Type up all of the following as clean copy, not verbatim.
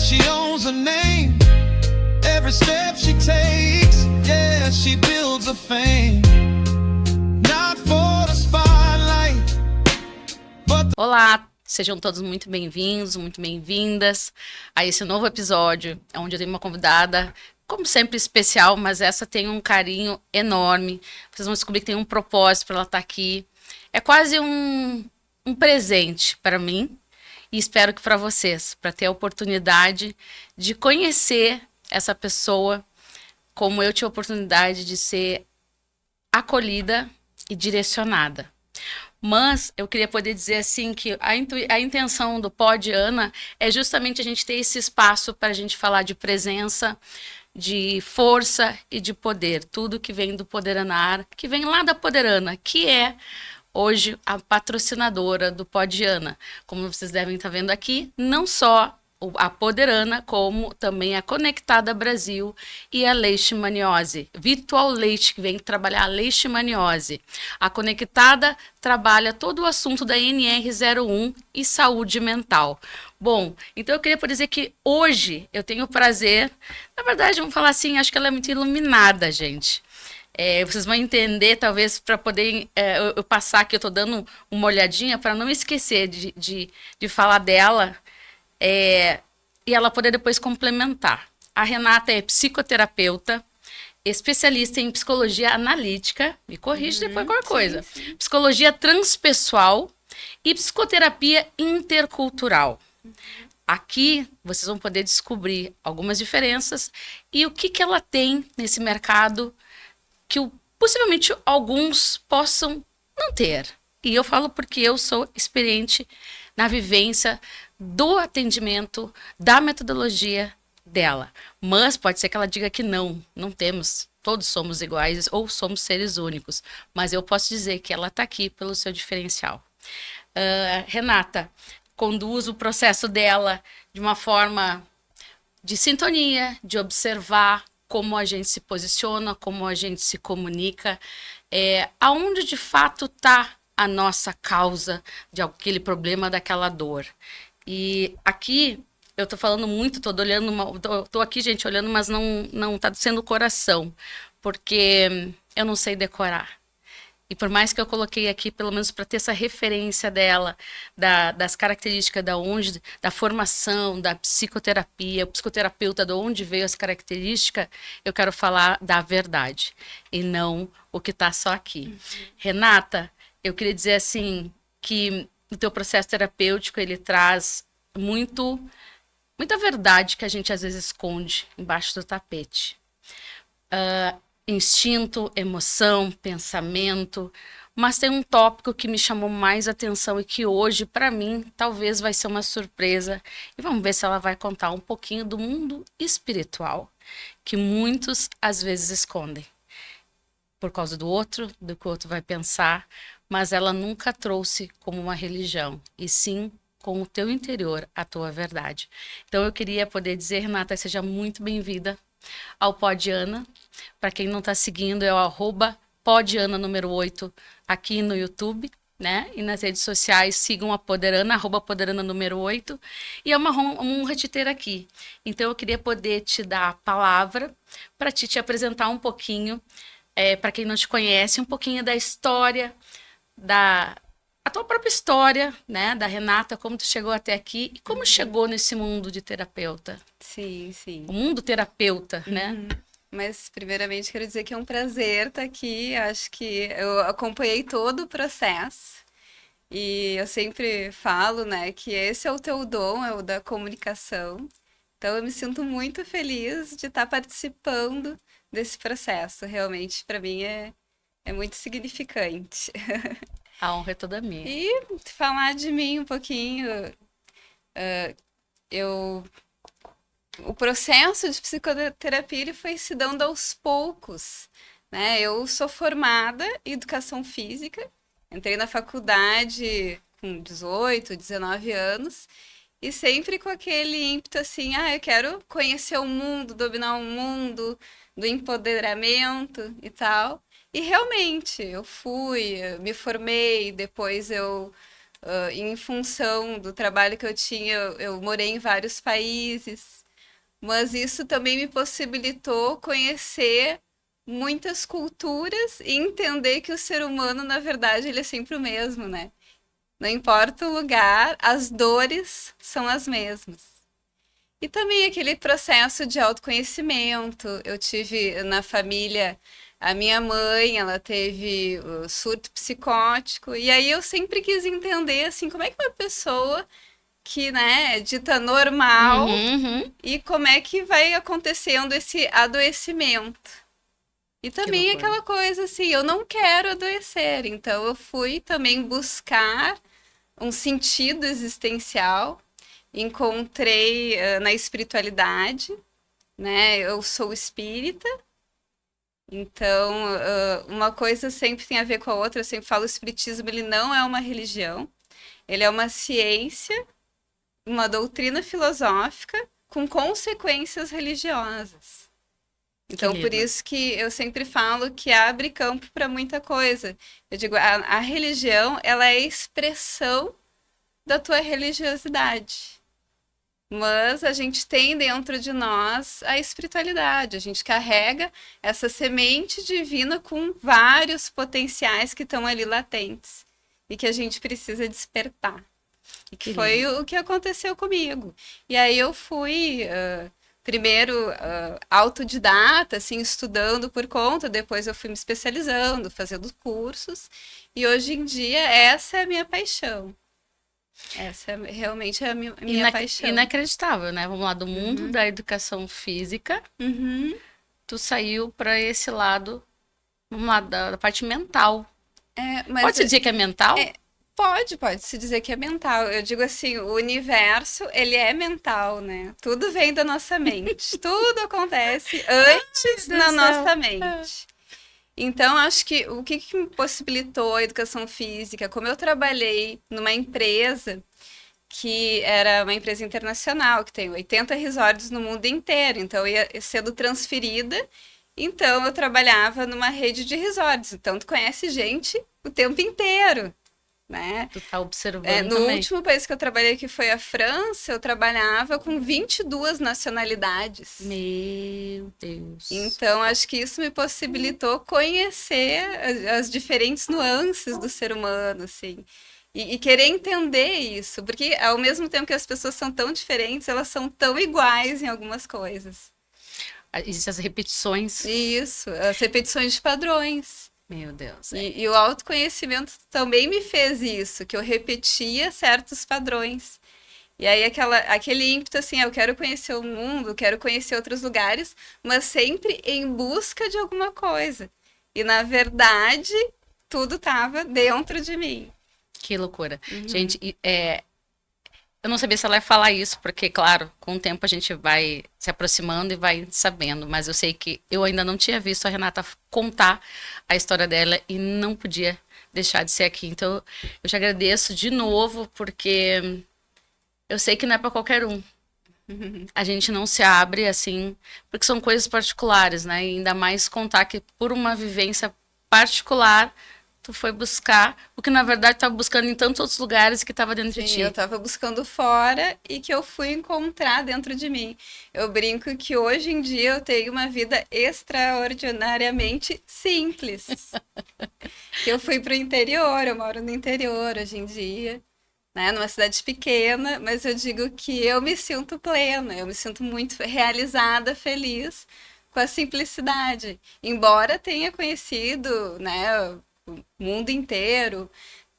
she owns a name. Every step she takes, yeah, she builds a fame. Not for the spotlight, but Olá, sejam todos muito bem-vindos, muito bem-vindas a esse novo episódio, onde eu tenho uma convidada, como sempre, especial, mas essa tem um carinho enorme. Vocês vão descobrir que tem um propósito para ela estar aqui. É quase um presente para mim e espero que para vocês, para ter a oportunidade de conhecer essa pessoa como eu tive a oportunidade de ser acolhida e direcionada. Mas eu queria poder dizer assim que a intenção do Pod Ana é justamente a gente ter esse espaço para a gente falar de presença, de força e de poder. Tudo que vem do Poderanar, que vem lá da Poderana, que é hoje a patrocinadora do Pod Ana. Como vocês devem estar vendo aqui, não só a Poderana, como também a Conectada Brasil e a Leishmaniose, Virtual Leite, que vem trabalhar a Leishmaniose. A Conectada trabalha todo o assunto da NR01 e saúde mental. Bom, então eu queria poder dizer que hoje eu tenho o prazer, na verdade, vamos falar assim, acho que ela é muito iluminada, gente. Vocês vão entender, talvez, para poder eu passar aqui, eu estou dando uma olhadinha para não esquecer de falar dela, e ela poder depois complementar. A Renata é psicoterapeuta, especialista em psicologia analítica, me corrige depois qualquer coisa, sim. psicologia transpessoal e psicoterapia intercultural. Aqui vocês vão poder descobrir algumas diferenças e o que ela tem nesse mercado que possivelmente alguns possam não ter. E eu falo porque eu sou experiente na vivência do atendimento, da metodologia dela. Mas pode ser que ela diga que não temos, todos somos iguais ou somos seres únicos. Mas eu posso dizer que ela está aqui pelo seu diferencial. Renata conduz o processo dela de uma forma de sintonia, de observar como a gente se posiciona, como a gente se comunica, aonde de fato está a nossa causa de aquele problema, daquela dor. E aqui eu tô falando muito, tô aqui, gente, olhando, mas não tá sendo o coração, porque eu não sei decorar. E por mais que eu coloquei aqui, pelo menos para ter essa referência dela, das características da formação, da psicoterapia, o psicoterapeuta, de onde veio as características, eu quero falar da verdade, e não o que está só aqui. Renata, eu queria dizer assim, que o teu processo terapêutico, ele traz muita verdade que a gente às vezes esconde embaixo do tapete. Instinto, emoção, pensamento, mas tem um tópico que me chamou mais atenção e que hoje, para mim, talvez vai ser uma surpresa. E vamos ver se ela vai contar um pouquinho do mundo espiritual, que muitos às vezes escondem. Por causa do outro, do que o outro vai pensar, mas ela nunca trouxe como uma religião, e sim com o teu interior, a tua verdade. Então eu queria poder dizer, Renata, seja muito bem-vinda ao Pod Ana. Para quem não está seguindo, é o @podana número 8 aqui no YouTube, né? E nas redes sociais, sigam a Poderana, @Poderana número 8. E é uma honra te ter aqui. Então eu queria poder te dar a palavra para te apresentar um pouquinho, para quem não te conhece, um pouquinho da história, a tua própria história, né, da Renata, como tu chegou até aqui e como chegou nesse mundo de terapeuta. Sim, sim. O mundo terapeuta, né? Mas, primeiramente, quero dizer que é um prazer estar aqui. Acho que eu acompanhei todo o processo. E eu sempre falo, né, que esse é o teu dom, é o da comunicação. Então, eu me sinto muito feliz de estar participando desse processo. Realmente, para mim, é muito significante. A honra é toda minha. E falar de mim um pouquinho, o processo de psicoterapia ele foi se dando aos poucos, né? Eu sou formada em educação física, entrei na faculdade com 18, 19 anos e sempre com aquele ímpeto assim, eu quero conhecer o mundo, dominar o mundo, do empoderamento e tal. E realmente, eu me formei, depois eu Em função do trabalho que eu tinha, eu morei em vários países, mas isso também me possibilitou conhecer muitas culturas e entender que o ser humano, na verdade, ele é sempre o mesmo, né? Não importa o lugar, as dores são as mesmas. E também aquele processo de autoconhecimento. Eu tive na família, a minha mãe, ela teve surto psicótico, e aí eu sempre quis entender, assim, como é que uma pessoa que, né, é dita normal, Uhum. e como é que vai acontecendo esse adoecimento. E Que também loucura. aquela coisa assim, eu não quero adoecer, então eu fui também buscar um sentido existencial, encontrei na espiritualidade, né? Eu sou espírita, então uma coisa sempre tem a ver com a outra. Eu sempre falo, o espiritismo ele não é uma religião, ele é uma ciência, uma doutrina filosófica com consequências religiosas. Que Então, por lindo. isso que eu sempre falo que abre campo para muita coisa. Eu digo, a religião, ela é a expressão da tua religiosidade. Mas a gente tem dentro de nós a espiritualidade. A gente carrega essa semente divina com vários potenciais que estão ali latentes e que a gente precisa despertar. E que Que foi lindo. o que aconteceu comigo. E aí eu fui primeiro autodidata, assim, estudando por conta, depois eu fui me especializando, fazendo cursos, e hoje em dia essa é a minha paixão. Essa realmente é a minha paixão. Inacreditável, né? Vamos lá, do mundo Uhum. da educação física, Uhum. tu saiu para esse lado, vamos lá, da parte mental. Mas Pode-se dizer que é mental? pode se dizer que é mental. Eu digo assim, o universo, ele é mental, né? Tudo vem da nossa mente. Tudo acontece antes Meu Deus na do céu. nossa mente. Então, acho que o que me possibilitou a educação física, como eu trabalhei numa empresa que era uma empresa internacional, que tem 80 resorts no mundo inteiro, então eu ia sendo transferida, então eu trabalhava numa rede de resorts, então tu conhece gente o tempo inteiro, né? Tu tá observando No também. último país que eu trabalhei, que foi a França, eu trabalhava com 22 nacionalidades. Meu Deus. Então, acho que isso me possibilitou conhecer as diferentes nuances do ser humano, assim. E querer entender isso, porque ao mesmo tempo que as pessoas são tão diferentes, elas são tão iguais em algumas coisas. Existem as repetições. Isso, as repetições de padrões. Meu Deus. E o autoconhecimento também me fez isso, que eu repetia certos padrões. E aí aquele ímpeto assim, eu quero conhecer o mundo, quero conhecer outros lugares, mas sempre em busca de alguma coisa. E na verdade, tudo estava dentro de mim. Que loucura. Gente, eu não sabia se ela ia falar isso, porque, claro, com o tempo a gente vai se aproximando e vai sabendo, mas eu sei que eu ainda não tinha visto a Renata contar a história dela e não podia deixar de ser aqui. Então, eu te agradeço de novo, porque eu sei que não é para qualquer um. A gente não se abre assim, porque são coisas particulares, né? E ainda mais contar que por uma vivência particular, tu foi buscar o que na verdade estava buscando em tantos outros lugares que estava dentro de Sim, ti. eu estava buscando fora e que eu fui encontrar dentro de mim. Eu brinco que hoje em dia eu tenho uma vida extraordinariamente simples. Que eu fui para o interior, eu moro no interior hoje em dia, né, numa cidade pequena, mas eu digo que eu me sinto plena, eu me sinto muito realizada, feliz com a simplicidade. Embora tenha conhecido, né, o mundo inteiro,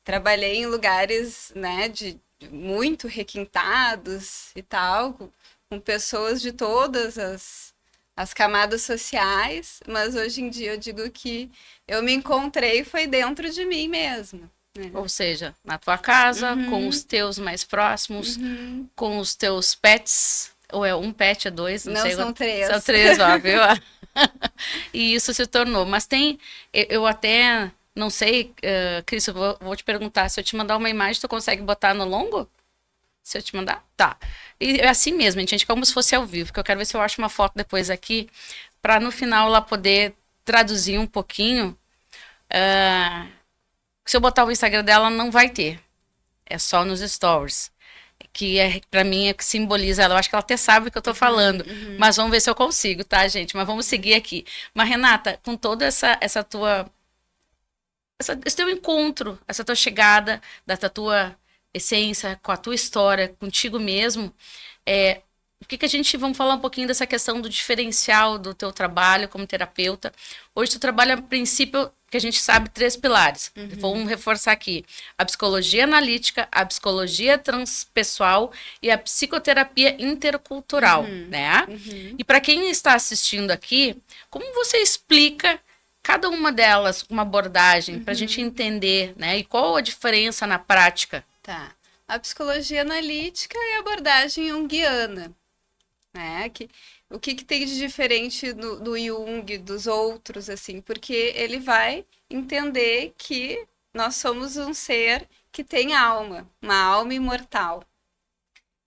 trabalhei em lugares, né, de muito requintados e tal, com pessoas de todas as camadas sociais, mas hoje em dia eu digo que eu me encontrei foi dentro de mim mesma. Né? Ou seja, na tua casa, com os teus mais próximos, com os teus pets, ou é um pet, é dois, não, Não sei. são três. São três, ó, viu? E isso se tornou. Mas tem, eu até não sei, Cris, eu vou te perguntar, se eu te mandar uma imagem, tu consegue botar no longo? Se eu te mandar? Tá. E é assim mesmo, gente, como se fosse ao vivo, porque eu quero ver se eu acho uma foto depois aqui, para no final ela poder traduzir um pouquinho. Se eu botar o Instagram dela, não vai ter. é só nos stories. Que é, pra mim é que simboliza ela. Eu acho que ela até sabe o que eu tô falando. Mas vamos ver se eu consigo, tá, gente? Mas vamos seguir aqui. Mas, Renata, com toda essa tua. Esse teu encontro, essa tua chegada, dessa tua essência, com a tua história, contigo mesmo, o que a gente, vamos falar um pouquinho dessa questão do diferencial do teu trabalho como terapeuta. Hoje tu trabalha, a princípio, que a gente sabe, 3 pilares. Vamos reforçar aqui. A psicologia analítica, a psicologia transpessoal e a psicoterapia intercultural, né? E para quem está assistindo aqui, como você explica cada uma delas, uma abordagem, para a gente entender, né? E qual a diferença na prática? Tá. A psicologia analítica é a abordagem junguiana, né? O que tem de diferente do Jung, dos outros, assim? Porque ele vai entender que nós somos um ser que tem alma, uma alma imortal.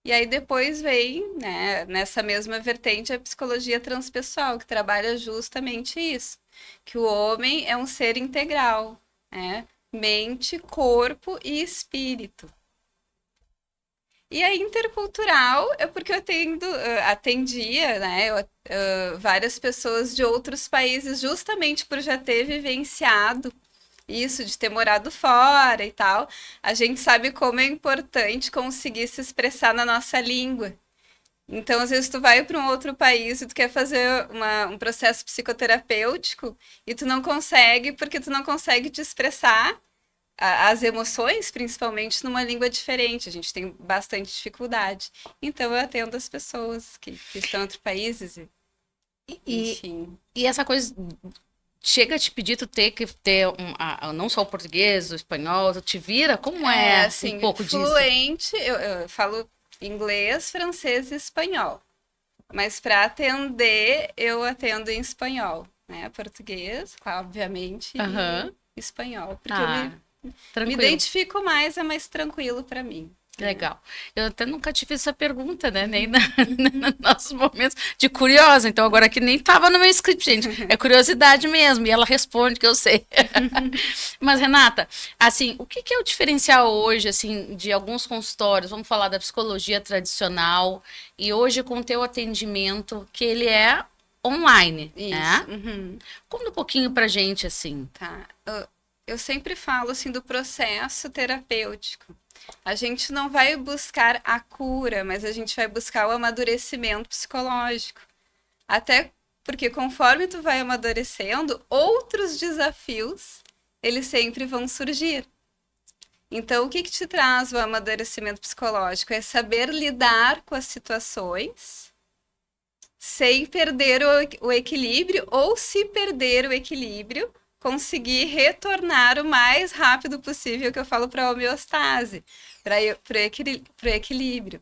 E aí depois vem, né, nessa mesma vertente, a psicologia transpessoal, que trabalha justamente isso, que o homem é um ser integral, né? Mente, corpo e espírito. E a intercultural é porque eu atendia, né, várias pessoas de outros países justamente por já ter vivenciado isso, de ter morado fora e tal. A gente sabe como é importante conseguir se expressar na nossa língua. Então, às vezes, tu vai para um outro país e tu quer fazer um processo psicoterapêutico e tu não consegue porque tu não consegue te expressar as emoções, principalmente numa língua diferente. A gente tem bastante dificuldade. Então, eu atendo as pessoas que estão em outros países. Enfim. E essa coisa chega a te pedir tu ter que ter não só o português, o espanhol, tu te vira? Como é assim, um pouco disso? Fluente, eu falo inglês, francês e espanhol. Mas para atender, eu atendo em espanhol, né? Português, claro, obviamente, e espanhol. Porque eu me identifico mais, é mais tranquilo para mim. Legal. Eu até nunca te fiz essa pergunta, né? Nem nos nossos momentos de curiosa. Então, agora que nem estava no meu script, gente. É curiosidade mesmo. E ela responde que eu sei. Mas, Renata, assim, o que é o diferencial hoje, assim, de alguns consultórios? Vamos falar da psicologia tradicional. E hoje, com o teu atendimento, que ele é online, isso, né? Conta um pouquinho pra gente, assim. Tá. Eu sempre falo, assim, do processo terapêutico. A gente não vai buscar a cura, mas a gente vai buscar o amadurecimento psicológico. Até porque conforme tu vai amadurecendo, outros desafios, eles sempre vão surgir. Então, o que te traz o amadurecimento psicológico? É saber lidar com as situações sem perder o equilíbrio, ou se perder o equilíbrio, conseguir retornar o mais rápido possível, que eu falo, para a homeostase, para o equilíbrio.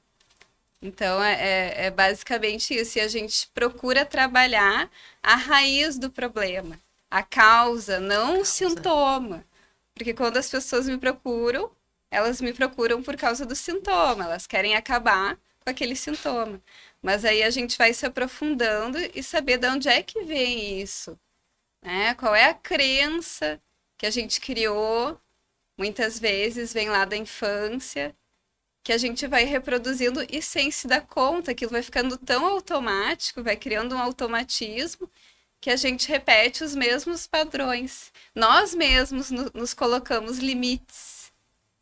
Então, é basicamente isso. E a gente procura trabalhar a raiz do problema, a causa, não o sintoma. Porque quando as pessoas me procuram, elas me procuram por causa do sintoma, elas querem acabar com aquele sintoma. Mas aí a gente vai se aprofundando e saber de onde é que vem isso. Né? Qual é a crença que a gente criou, muitas vezes vem lá da infância, que a gente vai reproduzindo e sem se dar conta, aquilo vai ficando tão automático, vai criando um automatismo, que a gente repete os mesmos padrões. Nós mesmos nos colocamos limites.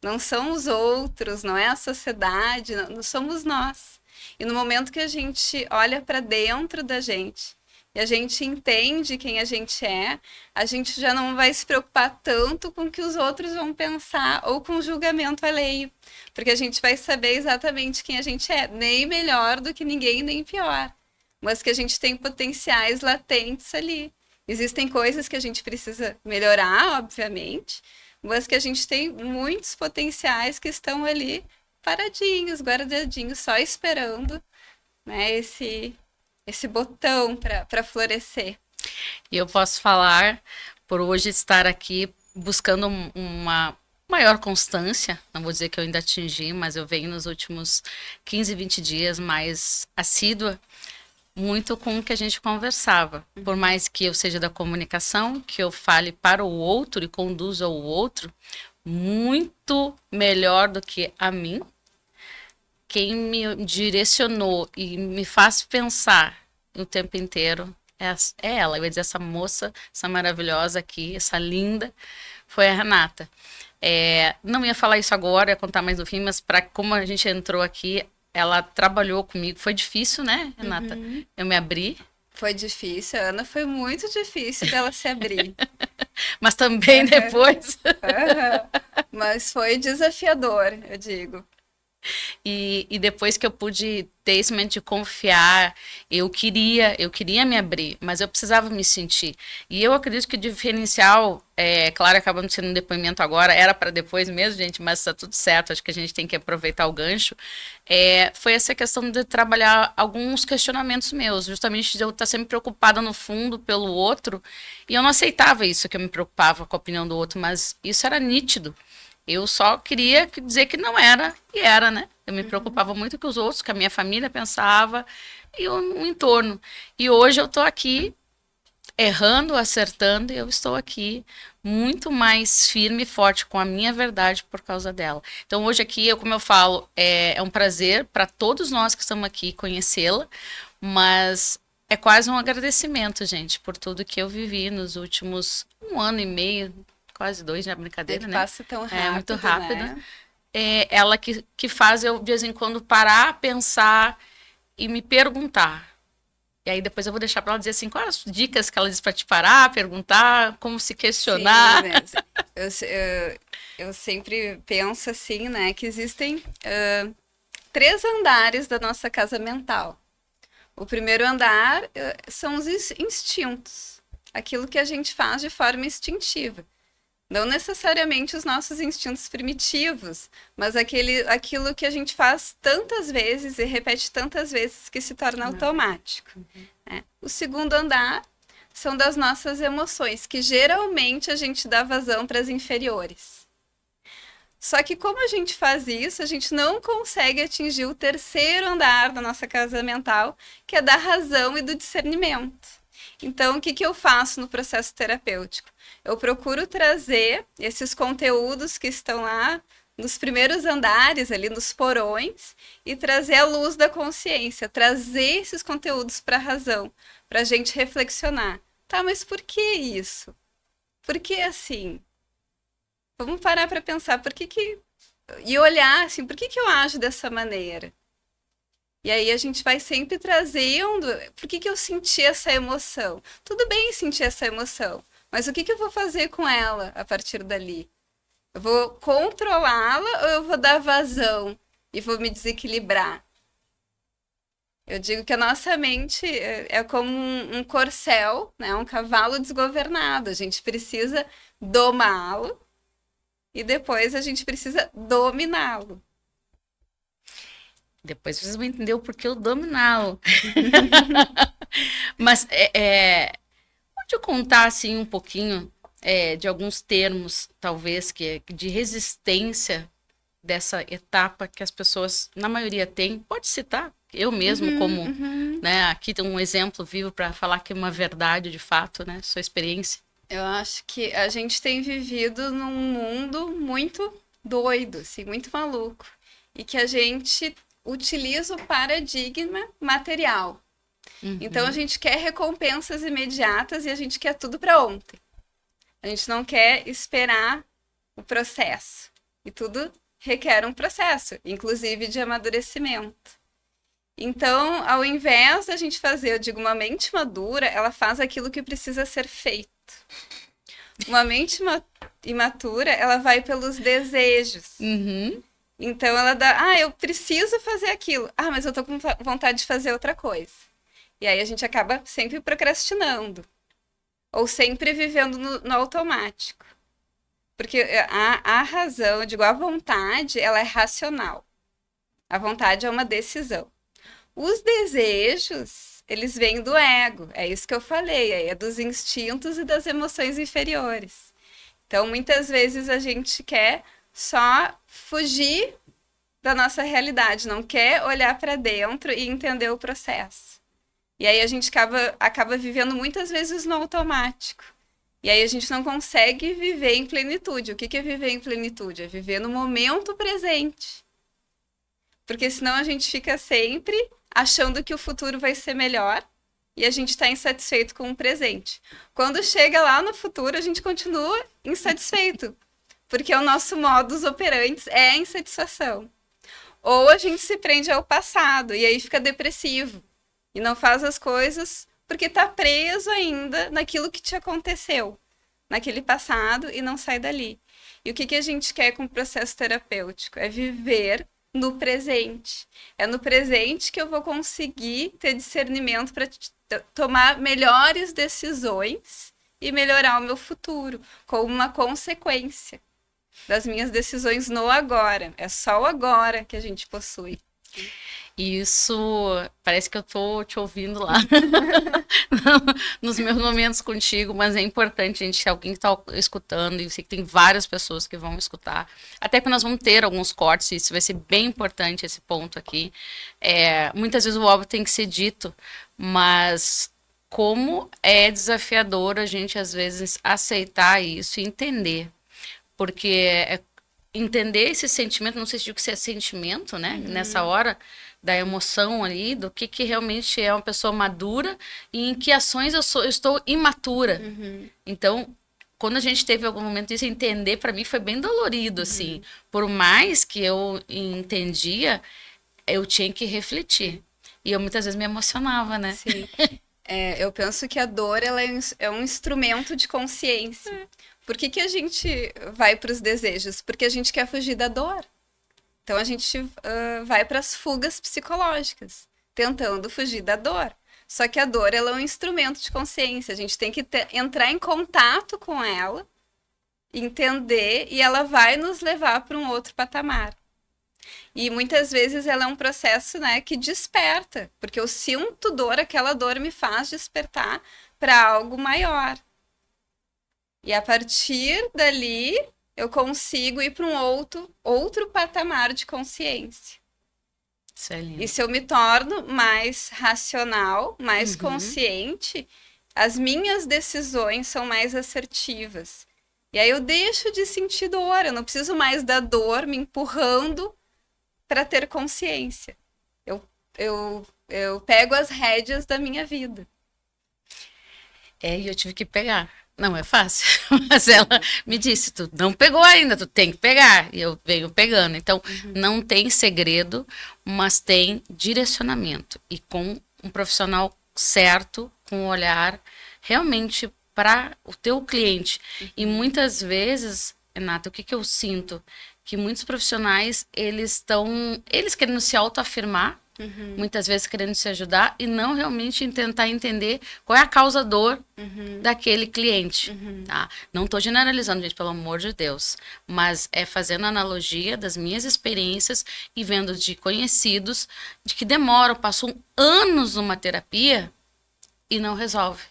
Não são os outros, não é a sociedade, não somos nós. E no momento que a gente olha para dentro da gente, e a gente entende quem a gente é, a gente já não vai se preocupar tanto com o que os outros vão pensar ou com o julgamento alheio, porque a gente vai saber exatamente quem a gente é, nem melhor do que ninguém, nem pior, mas que a gente tem potenciais latentes ali. Existem coisas que a gente precisa melhorar, obviamente, mas que a gente tem muitos potenciais que estão ali paradinhos, guardadinhos, só esperando, né, esse botão para florescer. E eu posso falar, por hoje estar aqui buscando uma maior constância, não vou dizer que eu ainda atingi, mas eu venho nos últimos 15, 20 dias mais assídua, muito com o que a gente conversava. Por mais que eu seja da comunicação, que eu fale para o outro e conduza o outro, muito melhor do que a mim. Quem me direcionou e me faz pensar o tempo inteiro é ela. Eu ia dizer, essa moça, essa maravilhosa aqui, essa linda, foi a Renata. Não ia falar isso agora, ia contar mais no fim, mas como a gente entrou aqui, ela trabalhou comigo. Foi difícil, né, Renata? Eu me abri. Foi difícil, a Ana foi muito difícil dela se abrir. Mas também depois. Mas foi desafiador, eu digo. E depois que eu pude ter esse momento de confiar, eu queria me abrir, mas eu precisava me sentir. E eu acredito que o diferencial, claro, acabando sendo um depoimento agora, era para depois mesmo, gente, mas está tudo certo, acho que a gente tem que aproveitar o gancho. Foi essa questão de trabalhar alguns questionamentos meus, justamente de eu estar sempre preocupada no fundo pelo outro, e eu não aceitava isso, que eu me preocupava com a opinião do outro, mas isso era nítido. Eu só queria dizer que não era, e era, né? Eu me preocupava muito com os outros, que a minha família pensava, e o entorno. E hoje eu estou aqui, errando, acertando, e eu estou aqui muito mais firme e forte com a minha verdade por causa dela. Então hoje aqui, como eu falo, é um prazer para todos nós que estamos aqui conhecê-la, mas é quase um agradecimento, gente, por tudo que eu vivi nos últimos 1 ano e meio, quase 2, né? Brincadeira, né? Passa tão rápido, É muito rápido. né? Ela que faz eu, de vez em quando, parar, pensar e me perguntar. E aí depois eu vou deixar para ela dizer assim, quais as dicas que ela diz para te parar, perguntar, como se questionar. Sim, né? Eu sempre penso assim, né? Que existem 3 andares da nossa casa mental. O primeiro andar são os instintos. Aquilo que a gente faz de forma instintiva. Não necessariamente os nossos instintos primitivos, mas aquilo que a gente faz tantas vezes e repete tantas vezes que se torna automático. Né? O segundo andar são das nossas emoções, que geralmente a gente dá vazão para as inferiores. Só que como a gente faz isso, a gente não consegue atingir o terceiro andar da nossa casa mental, que é da razão e do discernimento. Então, o que eu faço no processo terapêutico? Eu procuro trazer esses conteúdos que estão lá nos primeiros andares, ali nos porões, e trazer a luz da consciência, trazer esses conteúdos para a razão, para a gente reflexionar. Tá, mas por que isso? Por que assim? Vamos parar para pensar, e olhar assim, por que eu ajo dessa maneira? E aí a gente vai sempre trazendo, por que eu senti essa emoção? Tudo bem sentir essa emoção, mas o que eu vou fazer com ela a partir dali? Eu vou controlá-la ou eu vou dar vazão e vou me desequilibrar? Eu digo que a nossa mente é como um corcel, né? Um cavalo desgovernado. A gente precisa domá-lo e depois a gente precisa dominá-lo. Depois vocês vão entender o porquê eu dominá-lo. Mas pode eu contar assim um pouquinho de alguns termos, talvez, de resistência dessa etapa que as pessoas, na maioria, têm. Pode citar, eu mesmo, como né, aqui tem um exemplo vivo para falar que é uma verdade de fato, né? Sua experiência. Eu acho que a gente tem vivido num mundo muito doido, assim, muito maluco. E que a gente utiliza o paradigma material. Então a gente quer recompensas imediatas e a gente quer tudo para ontem. A gente não quer esperar o processo. E tudo requer um processo, inclusive de amadurecimento. Então, ao invés da gente fazer, eu digo, uma mente madura, ela faz aquilo que precisa ser feito. Uma mente imatura, ela vai pelos desejos. Então ela dá, eu preciso fazer aquilo. Mas eu tô com vontade de fazer outra coisa. E aí a gente acaba sempre procrastinando. Ou sempre vivendo no automático. Porque a razão, eu digo, a vontade, ela é racional. A vontade é uma decisão. Os desejos, eles vêm do ego. É isso que eu falei, é dos instintos e das emoções inferiores. Então, muitas vezes a gente quer só fugir da nossa realidade, não quer olhar para dentro e entender o processo. E aí a gente acaba vivendo muitas vezes no automático. E aí a gente não consegue viver em plenitude. O que é viver em plenitude? É viver no momento presente. Porque senão a gente fica sempre achando que o futuro vai ser melhor e a gente está insatisfeito com o presente. Quando chega lá no futuro, a gente continua insatisfeito, porque o nosso modus operandi é a insatisfação. Ou a gente se prende ao passado e aí fica depressivo e não faz as coisas porque está preso ainda naquilo que te aconteceu, naquele passado, e não sai dali. E o que a gente quer com o processo terapêutico? É viver no presente. É no presente que eu vou conseguir ter discernimento para tomar melhores decisões e melhorar o meu futuro, como uma consequência das minhas decisões no agora. É só o agora que a gente possui. Isso, parece que eu tô te ouvindo lá nos meus momentos contigo, mas é importante, gente, se alguém que tá escutando, e eu sei que tem várias pessoas que vão escutar, até que nós vamos ter alguns cortes, e isso vai ser bem importante, esse ponto aqui. Muitas vezes o óbvio tem que ser dito, mas como é desafiador a gente, às vezes, aceitar isso e entender, porque entender esse sentimento, não sei se digo que isso é sentimento, né, nessa hora, da emoção ali, do que realmente é uma pessoa madura e em que ações eu estou imatura. Então, quando a gente teve algum momento disso, entender para mim foi bem dolorido, assim. Por mais que eu entendia, eu tinha que refletir. E eu muitas vezes me emocionava, né? Sim. Eu penso que a dor ela é um instrumento de consciência. Por que a gente vai para os desejos? Porque a gente quer fugir da dor. Então, a gente vai para as fugas psicológicas, tentando fugir da dor. Só que a dor ela é um instrumento de consciência. A gente tem que entrar em contato com ela, entender, e ela vai nos levar para um outro patamar. E muitas vezes ela é um processo, né, que desperta, porque eu sinto dor, aquela dor me faz despertar para algo maior. E a partir dali, eu consigo ir para um outro patamar de consciência. Isso é lindo. E se eu me torno mais racional, mais consciente, as minhas decisões são mais assertivas. E aí eu deixo de sentir dor, eu não preciso mais da dor me empurrando para ter consciência. Eu pego as rédeas da minha vida. E eu tive que pegar. Não é fácil, mas ela me disse, tu não pegou ainda, tu tem que pegar. E eu venho pegando. Então, não tem segredo, mas tem direcionamento. E com um profissional certo, com um olhar realmente para o teu cliente. E muitas vezes, Renata, o que eu sinto? Que muitos profissionais, eles querendo se autoafirmar, muitas vezes querendo se ajudar e não realmente tentar entender qual é a causa dor daquele cliente, tá? Não estou generalizando, gente, pelo amor de Deus, mas é fazendo analogia das minhas experiências e vendo de conhecidos de que passam anos numa terapia e não resolve.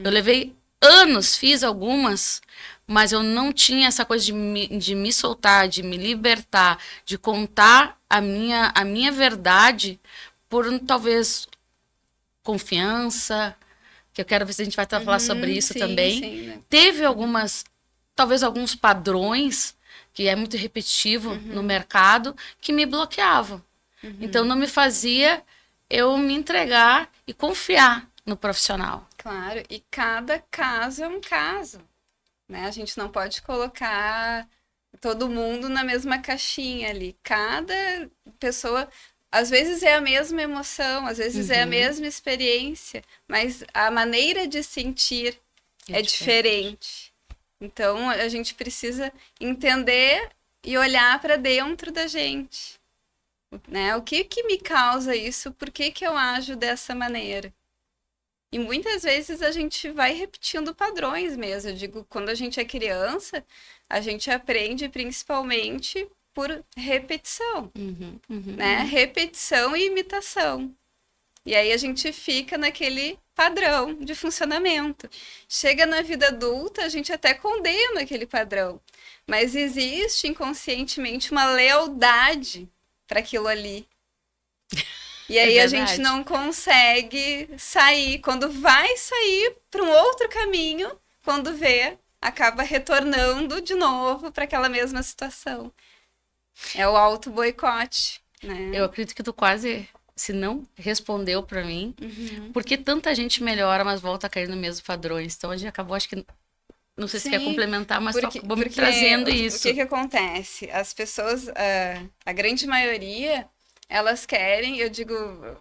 Eu levei anos, fiz algumas, mas eu não tinha essa coisa de me soltar, de me libertar, de contar a minha verdade por talvez confiança, que eu quero ver se a gente vai falar sobre isso também. Sim, né? Teve talvez alguns padrões, que é muito repetitivo no mercado, que me bloqueavam. Então não me fazia eu me entregar e confiar no profissional. Claro, e cada caso é um caso, né? A gente não pode colocar todo mundo na mesma caixinha ali. Cada pessoa, às vezes é a mesma emoção, às vezes é a mesma experiência, mas a maneira de sentir é diferente. Então, a gente precisa entender e olhar para dentro da gente, né? O que me causa isso? Por que eu ajo dessa maneira? E muitas vezes a gente vai repetindo padrões mesmo. Eu digo, quando a gente é criança, a gente aprende principalmente por repetição, né? Repetição e imitação. E aí a gente fica naquele padrão de funcionamento. Chega na vida adulta, a gente até condena aquele padrão. Mas existe inconscientemente uma lealdade para aquilo ali. E aí a gente não consegue sair. Quando vai sair para um outro caminho, quando vê, acaba retornando de novo para aquela mesma situação. É o auto-boicote, né? Eu acredito que tu quase, se não respondeu pra mim, porque tanta gente melhora, mas volta a cair nos mesmos padrões. Então a gente acabou, acho que, não sei se quer Sim, complementar, mas tu porque, acabou me porque trazendo o isso. que acontece? As pessoas, a grande maioria, elas querem, eu digo,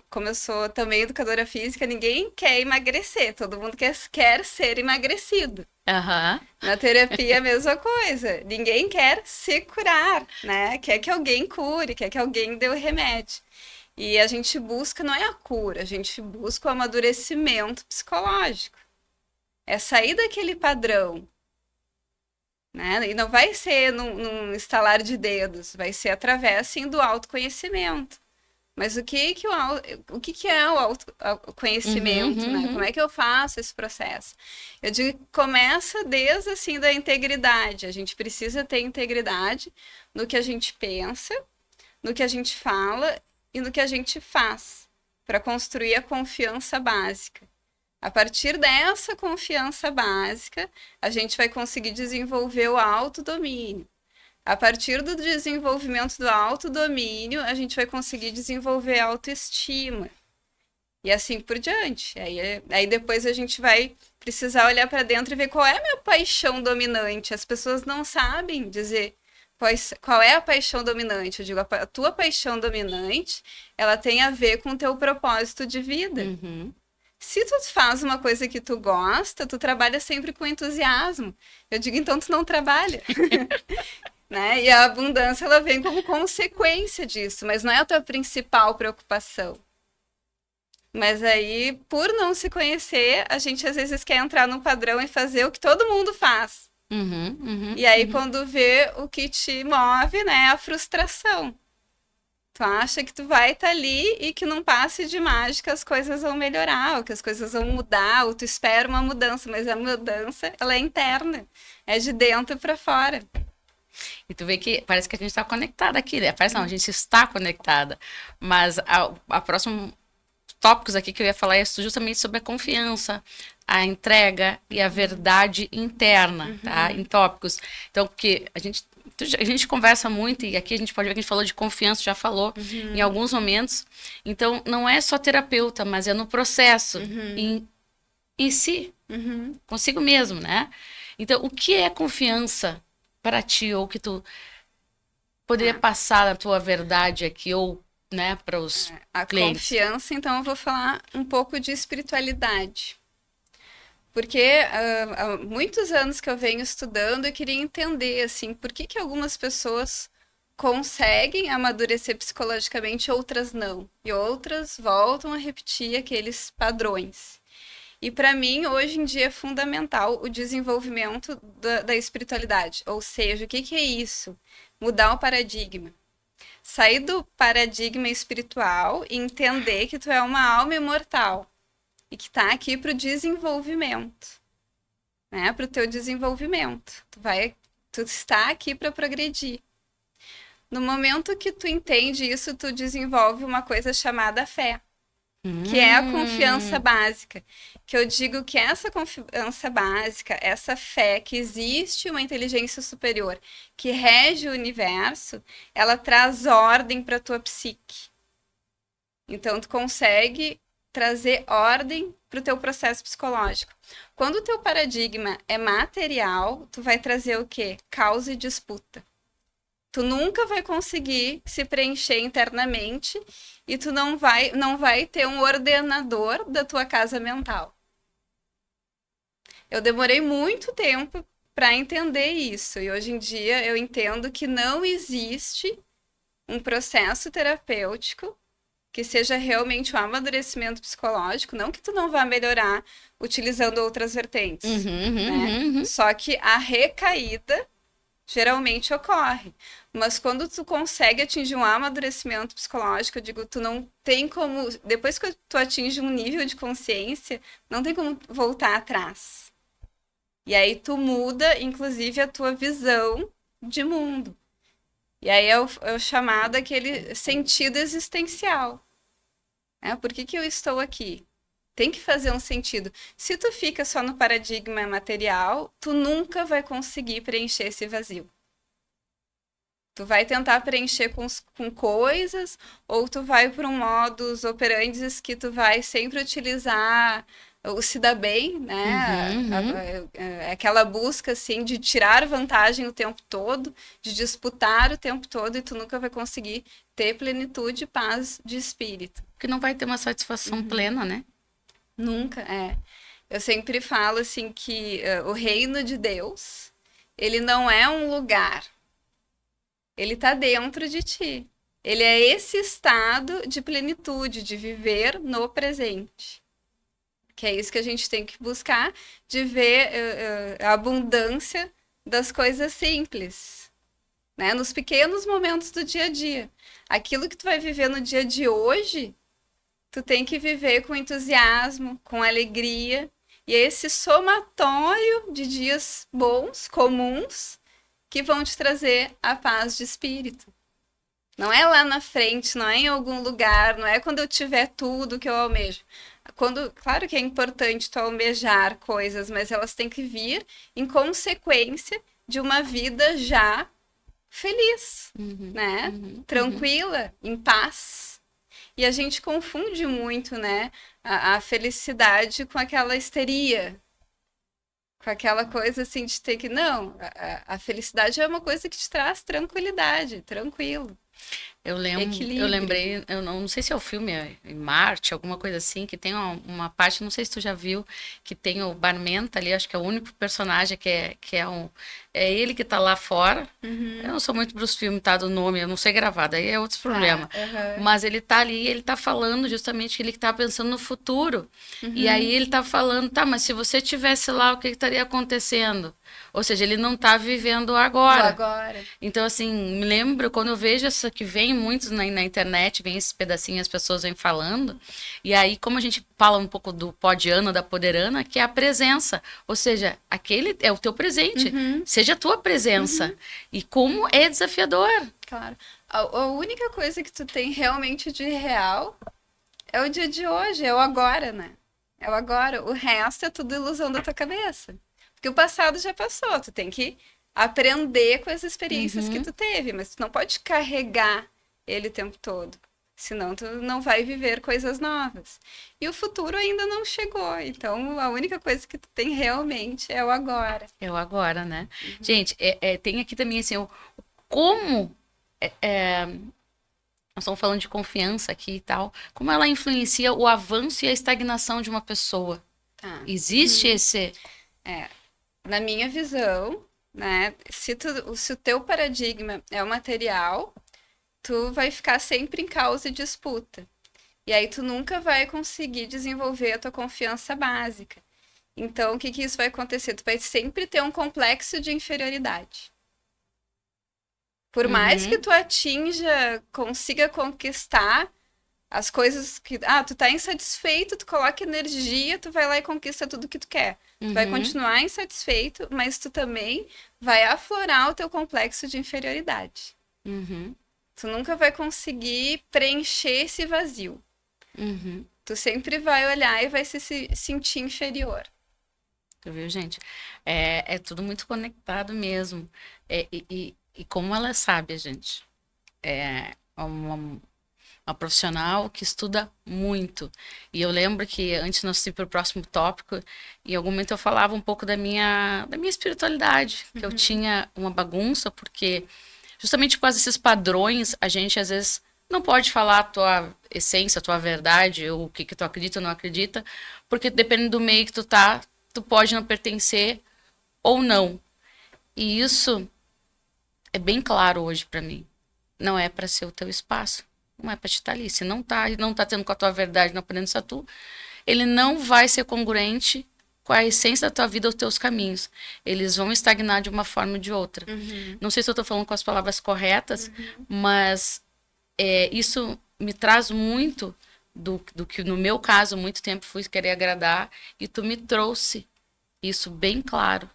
como eu sou também educadora física, ninguém quer emagrecer, todo mundo quer ser emagrecido. Aham. Na terapia é a mesma coisa, ninguém quer se curar, né? Quer que alguém cure, quer que alguém dê o remédio. E a gente busca, não é a cura, a gente busca o amadurecimento psicológico. É sair daquele padrão, né? E não vai ser num estalar de dedos, vai ser através, sim, do autoconhecimento. Mas o que é o autoconhecimento, né? Como é que eu faço esse processo? Eu digo que começa desde, assim, da integridade. A gente precisa ter integridade no que a gente pensa, no que a gente fala e no que a gente faz, para construir a confiança básica. A partir dessa confiança básica, a gente vai conseguir desenvolver o autodomínio. A partir do desenvolvimento do autodomínio, a gente vai conseguir desenvolver a autoestima. E assim por diante. Aí depois a gente vai precisar olhar para dentro e ver qual é a minha paixão dominante. As pessoas não sabem dizer qual é a paixão dominante. Eu digo, a tua paixão dominante, ela tem a ver com o teu propósito de vida. Se tu faz uma coisa que tu gosta, tu trabalha sempre com entusiasmo. Eu digo, então tu não trabalha. Né? E a abundância, ela vem como consequência disso, mas não é a tua principal preocupação. Mas aí, por não se conhecer, a gente às vezes quer entrar num padrão e fazer o que todo mundo faz. E aí, quando vê o que te move, né, é a frustração. Tu acha que tu vai estar ali e que num passe de mágica as coisas vão melhorar, ou que as coisas vão mudar, ou tu espera uma mudança, mas a mudança, ela é interna, é de dentro para fora. E tu vê que parece que a gente está conectada aqui, né? Parece não, a gente está conectada. Mas a próxima tópicos aqui que eu ia falar é justamente sobre a confiança, a entrega e a verdade interna, tá? Em tópicos. Então, porque a gente conversa muito, e aqui a gente pode ver que a gente falou de confiança, já falou em alguns momentos. Então, não é só terapeuta, mas é no processo, em si, consigo mesmo, né? Então, o que é confiança para ti, ou que tu poderia passar a tua verdade aqui, ou, né, para os clientes? Confiança, então, eu vou falar um pouco de espiritualidade. Porque há muitos anos que eu venho estudando e queria entender, assim, por que algumas pessoas conseguem amadurecer psicologicamente, outras não. E outras voltam a repetir aqueles padrões. E para mim, hoje em dia, é fundamental o desenvolvimento da espiritualidade. Ou seja, o que é isso? Mudar o paradigma. Sair do paradigma espiritual e entender que tu é uma alma imortal. E que está aqui para o desenvolvimento. Né? Para o teu desenvolvimento. Tu está aqui para progredir. No momento que tu entende isso, tu desenvolve uma coisa chamada fé. Que é a confiança básica. Que eu digo que essa confiança básica, essa fé que existe uma inteligência superior que rege o universo, ela traz ordem para a tua psique. Então, tu consegue trazer ordem para o teu processo psicológico. Quando o teu paradigma é material, tu vai trazer o quê? Causa e disputa. Tu nunca vai conseguir se preencher internamente e tu não vai ter um ordenador da tua casa mental. Eu demorei muito tempo para entender isso e hoje em dia eu entendo que não existe um processo terapêutico que seja realmente um amadurecimento psicológico, não que tu não vá melhorar utilizando outras vertentes, né? Só que a recaída geralmente ocorre. Mas quando tu consegue atingir um amadurecimento psicológico, eu digo, tu não tem como... Depois que tu atinge um nível de consciência, não tem como voltar atrás. E aí tu muda, inclusive, a tua visão de mundo. E aí é o chamado aquele sentido existencial. Por que eu estou aqui? Tem que fazer um sentido. Se tu fica só no paradigma material, tu nunca vai conseguir preencher esse vazio. Tu vai tentar preencher com coisas, ou tu vai por um modus operandi que tu vai sempre utilizar o se dar bem, né? Aquela busca, assim, de tirar vantagem o tempo todo, de disputar o tempo todo, e tu nunca vai conseguir ter plenitude e paz de espírito. Porque não vai ter uma satisfação plena, né? Nunca, é. Eu sempre falo, assim, que o reino de Deus, ele não é um lugar. Ele está dentro de ti. Ele é esse estado de plenitude, de viver no presente. Que é isso que a gente tem que buscar, de ver a abundância das coisas simples, né? Nos pequenos momentos do dia a dia. Aquilo que tu vai viver no dia de hoje, tu tem que viver com entusiasmo, com alegria. E é esse somatório de dias bons, comuns, que vão te trazer a paz de espírito. Não é lá na frente, não é em algum lugar, não é quando eu tiver tudo que eu almejo. Claro que é importante tu almejar coisas, mas elas têm que vir em consequência de uma vida já feliz, né? Tranquila, em paz. E a gente confunde muito, né, a felicidade com aquela histeria, com aquela coisa assim de ter que... Não, a felicidade é uma coisa que te traz tranquilidade, tranquilo. Eu lembrei, eu não sei se é o filme em Marte, alguma coisa assim, que tem uma parte, não sei se tu já viu, que tem o Barmenta ali, acho que é o único personagem é ele que tá lá fora. Eu não sou muito pros filmes, tá, do nome, eu não sei gravar, daí é outro problema. Mas ele tá ali, ele tá falando justamente que ele tá pensando no futuro. E aí ele tá falando, tá, mas se você tivesse lá, o que estaria acontecendo? Ou seja, ele não tá vivendo agora. Então, assim, me lembro, quando eu vejo isso que vem muitos na internet, vem esses pedacinhos, as pessoas vêm falando, e aí, como a gente fala um pouco do podiana, da poderana, que é a presença, ou seja, aquele é o teu presente, seja a tua presença, e como é desafiador. Claro. A única coisa que tu tem realmente de real é o dia de hoje, é o agora, né? É o agora, o resto é tudo ilusão da tua cabeça. Porque o passado já passou, tu tem que aprender com as experiências que tu teve, mas tu não pode carregar ele o tempo todo, senão tu não vai viver coisas novas. E o futuro ainda não chegou, então a única coisa que tu tem realmente é o agora. É o agora, né? Gente, tem aqui também assim, como... nós estamos falando de confiança aqui e tal, como ela influencia o avanço e a estagnação de uma pessoa. Tá. Existe esse... Na minha visão, né, se o teu paradigma é o material, tu vai ficar sempre em causa e disputa. E aí tu nunca vai conseguir desenvolver a tua confiança básica. Então, o que isso vai acontecer? Tu vai sempre ter um complexo de inferioridade. Por mais que tu consiga conquistar as coisas que... tu tá insatisfeito, tu coloca energia, tu vai lá e conquista tudo que tu quer. Tu vai continuar insatisfeito, mas tu também vai aflorar o teu complexo de inferioridade. Tu nunca vai conseguir preencher esse vazio. Tu sempre vai olhar e vai se sentir inferior. Tu viu, gente? É tudo muito conectado mesmo. E como ela é sábia, gente. É uma profissional que estuda muito. E eu lembro que, antes de nós ir para o próximo tópico, em algum momento eu falava um pouco da minha espiritualidade, que eu tinha uma bagunça, porque justamente por causa desses padrões, a gente às vezes não pode falar a tua essência, a tua verdade, ou o que tu acredita ou não acredita, porque dependendo do meio que tu tá, tu pode não pertencer ou não. E isso é bem claro hoje para mim. Não é para ser o teu espaço. Não é para te estar ali. Se não tá tendo com a tua verdade, não aprendendo isso a tu, ele não vai ser congruente com a essência da tua vida, os teus caminhos. Eles vão estagnar de uma forma ou de outra. Não sei se eu tô falando com as palavras corretas, mas isso me traz muito do que, no meu caso, muito tempo fui querer agradar, e tu me trouxe isso bem claro,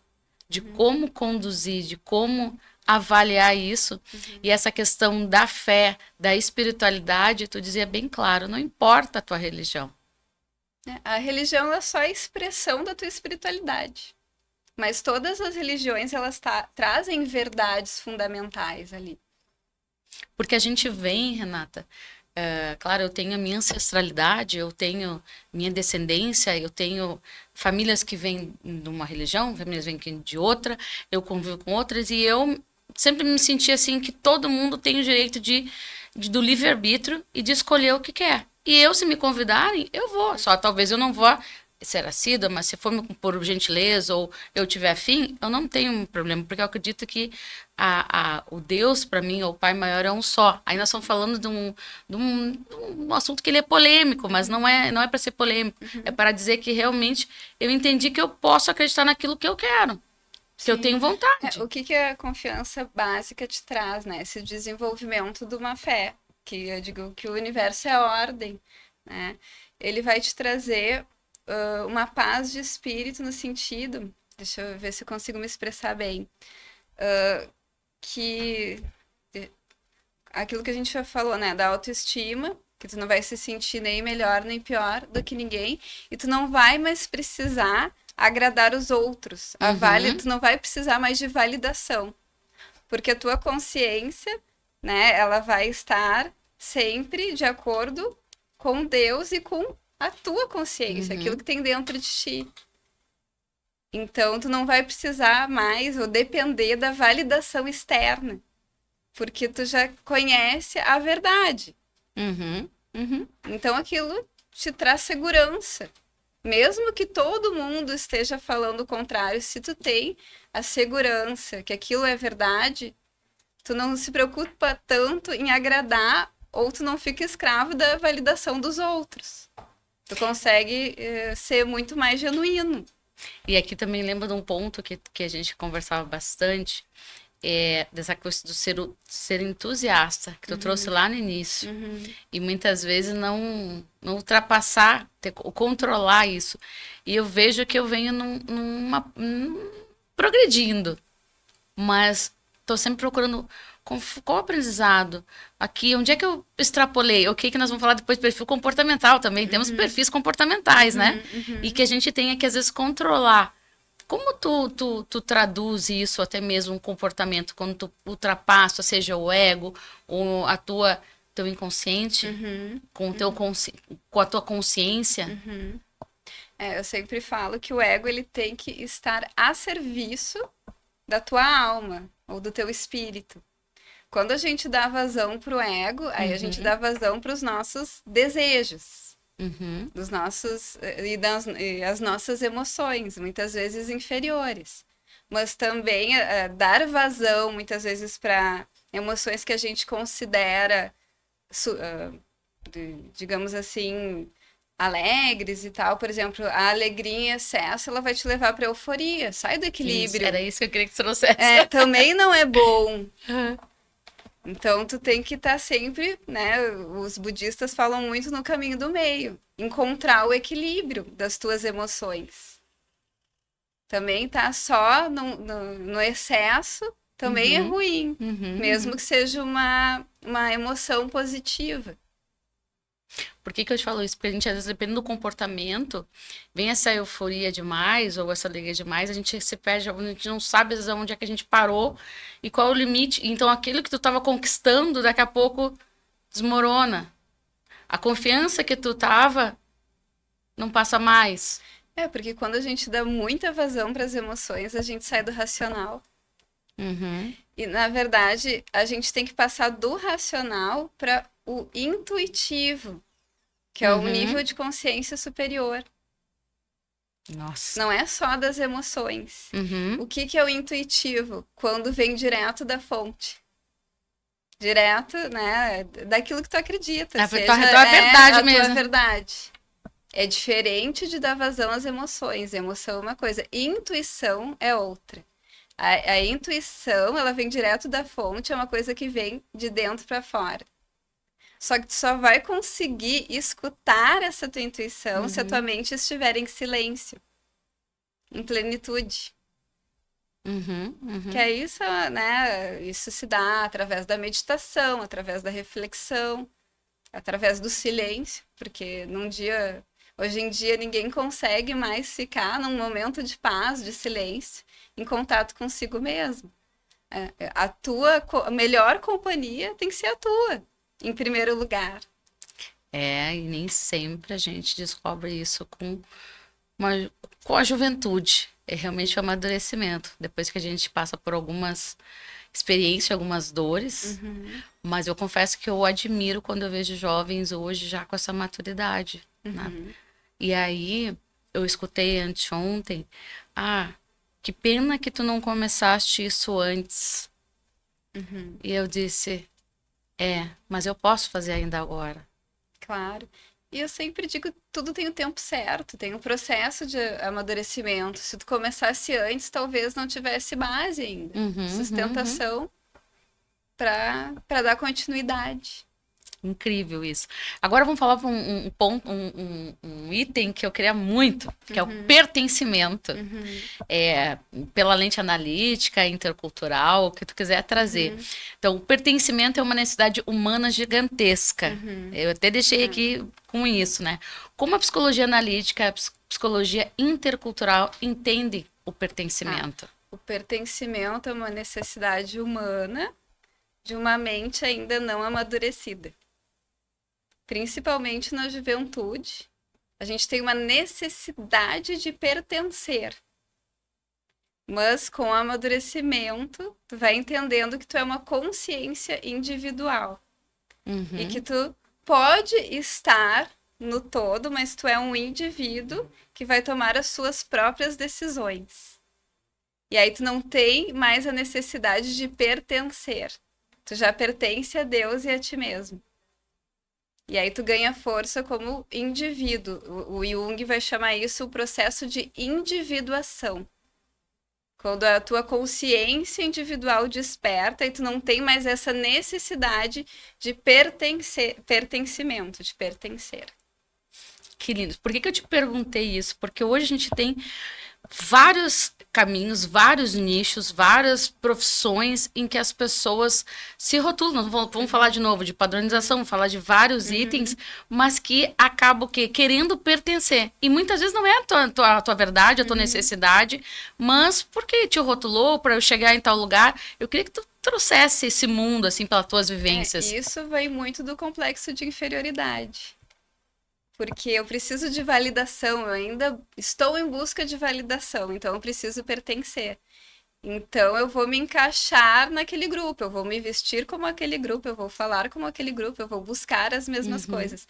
de como conduzir, de como avaliar isso. E essa questão da fé, da espiritualidade, tu dizia bem claro, não importa a tua religião. A religião ela é só a expressão da tua espiritualidade. Mas todas as religiões, elas trazem verdades fundamentais ali. Porque a gente vem, Renata, claro, eu tenho a minha ancestralidade, eu tenho minha descendência, eu tenho famílias que vêm de uma religião, famílias que vêm de outra, eu convivo com outras, e eu sempre me senti assim, que todo mundo tem o direito do livre-arbítrio e de escolher o que quer. E eu, se me convidarem, eu vou. Só talvez eu não vá ser assídua, mas se for por gentileza ou eu tiver afim, eu não tenho um problema, porque eu acredito que o Deus, para mim, ou o Pai Maior, é um só. Aí nós estamos falando de um assunto que ele é polêmico, mas não é para ser polêmico. É para dizer que realmente eu entendi que eu posso acreditar naquilo que eu quero. Se eu tenho vontade. O que a confiança básica te traz, né? Esse desenvolvimento de uma fé, que eu digo que o universo é ordem, né? Ele vai te trazer uma paz de espírito no sentido, deixa eu ver se eu consigo me expressar bem, que aquilo que a gente já falou, né? Da autoestima, que tu não vai se sentir nem melhor nem pior do que ninguém, e tu não vai mais precisar agradar os outros. Tu não vai precisar mais de validação. Porque a tua consciência, né, ela vai estar sempre de acordo com Deus e com a tua consciência, aquilo que tem dentro de ti. Então, tu não vai precisar mais ou depender da validação externa. Porque tu já conhece a verdade. Então, aquilo te traz segurança. Mesmo que todo mundo esteja falando o contrário, se tu tem a segurança que aquilo é verdade, tu não se preocupa tanto em agradar ou tu não fica escravo da validação dos outros. Tu consegue ser muito mais genuíno. E aqui também lembro de um ponto que a gente conversava bastante, dessa coisa do ser entusiasta, que tu trouxe lá no início. E muitas vezes não ultrapassar, controlar isso. E eu vejo que eu venho progredindo, mas estou sempre procurando qual o aprendizado aqui, onde é que eu extrapolei? O que nós vamos falar depois, perfil comportamental também, temos perfis comportamentais, né? E que a gente tenha que às vezes controlar. Como tu traduz isso, até mesmo um comportamento, quando tu ultrapassa, seja o ego, ou teu inconsciente, com a tua consciência? Eu sempre falo que o ego ele tem que estar a serviço da tua alma, ou do teu espírito. Quando a gente dá vazão pro ego, aí a gente dá vazão para os nossos desejos. Dos nossos e as nossas emoções, muitas vezes inferiores, mas também dar vazão muitas vezes para emoções que a gente considera digamos assim, alegres e tal. Por exemplo, a alegria em excesso, ela vai te levar para euforia, sai do equilíbrio. Era isso que eu queria que tu trouxesse. Também não é bom. Então, tu tem que estar sempre, né? Os budistas falam muito no caminho do meio. Encontrar o equilíbrio das tuas emoções. Também tá só no excesso, também é ruim. Mesmo que seja uma emoção positiva. Por que eu te falo isso? Porque a gente, às vezes, dependendo do comportamento, vem essa euforia demais ou essa alegria demais, a gente se perde, a gente não sabe às vezes onde é que a gente parou e qual é o limite. Então, aquilo que tu estava conquistando, daqui a pouco desmorona. A confiança que tu estava não passa mais. Porque quando a gente dá muita vazão para as emoções, a gente sai do racional. E, na verdade, a gente tem que passar do racional para o intuitivo, que é o nível de consciência superior. Nossa. Não é só das emoções. O que é o intuitivo? Quando vem direto da fonte. Direto, né? Daquilo que tu acredita. A verdade mesmo. A tua verdade. É diferente de dar vazão às emoções. Emoção é uma coisa. Intuição é outra. A intuição, ela vem direto da fonte, é uma coisa que vem de dentro para fora. Só que tu só vai conseguir escutar essa tua intuição se a tua mente estiver em silêncio, em plenitude. Que é isso, né? Isso se dá através da meditação, através da reflexão, através do silêncio, porque num dia Hoje em dia, ninguém consegue mais ficar num momento de paz, de silêncio, em contato consigo mesmo. A tua melhor companhia tem que ser a tua, em primeiro lugar. E nem sempre a gente descobre isso com a juventude. É realmente o amadurecimento. Depois que a gente passa por algumas experiências, algumas dores. Mas eu confesso que eu admiro quando eu vejo jovens hoje já com essa maturidade, né? E aí, eu escutei anteontem, que pena que tu não começaste isso antes. E eu disse, mas eu posso fazer ainda agora. Claro. E eu sempre digo, tudo tem o tempo certo, tem um processo de amadurecimento. Se tu começasse antes, talvez não tivesse base ainda, sustentação para dar continuidade. Incrível isso. Agora vamos falar para um ponto, um item que eu queria muito, que é o pertencimento. Pela lente analítica, intercultural, o que tu quiser trazer. Então, o pertencimento é uma necessidade humana gigantesca. Eu até deixei aqui com isso, né? Como a psicologia analítica, a psicologia intercultural entende o pertencimento? O pertencimento é uma necessidade humana de uma mente ainda não amadurecida. Principalmente na juventude, a gente tem uma necessidade de pertencer. Mas com o amadurecimento, tu vai entendendo que tu é uma consciência individual. E que tu pode estar no todo, mas tu é um indivíduo que vai tomar as suas próprias decisões. E aí tu não tem mais a necessidade de pertencer. Tu já pertence a Deus e a ti mesmo. E aí tu ganha força como indivíduo. O Jung vai chamar isso o processo de individuação. Quando a tua consciência individual desperta e tu não tem mais essa necessidade de pertencimento, de pertencer. Que lindo. Por que eu te perguntei isso? Porque hoje a gente tem vários caminhos, vários nichos, várias profissões em que as pessoas se rotulam. Vamos falar de novo de padronização, vamos falar de vários itens, mas que acabam querendo pertencer. E muitas vezes não é a tua verdade, a tua necessidade, mas porque te rotulou para eu chegar em tal lugar. Eu queria que tu trouxesse esse mundo assim pelas tuas vivências. Isso vem muito do complexo de inferioridade. Porque eu preciso de validação, eu ainda estou em busca de validação, então eu preciso pertencer. Então eu vou me encaixar naquele grupo, eu vou me vestir como aquele grupo, eu vou falar como aquele grupo, eu vou buscar as mesmas coisas.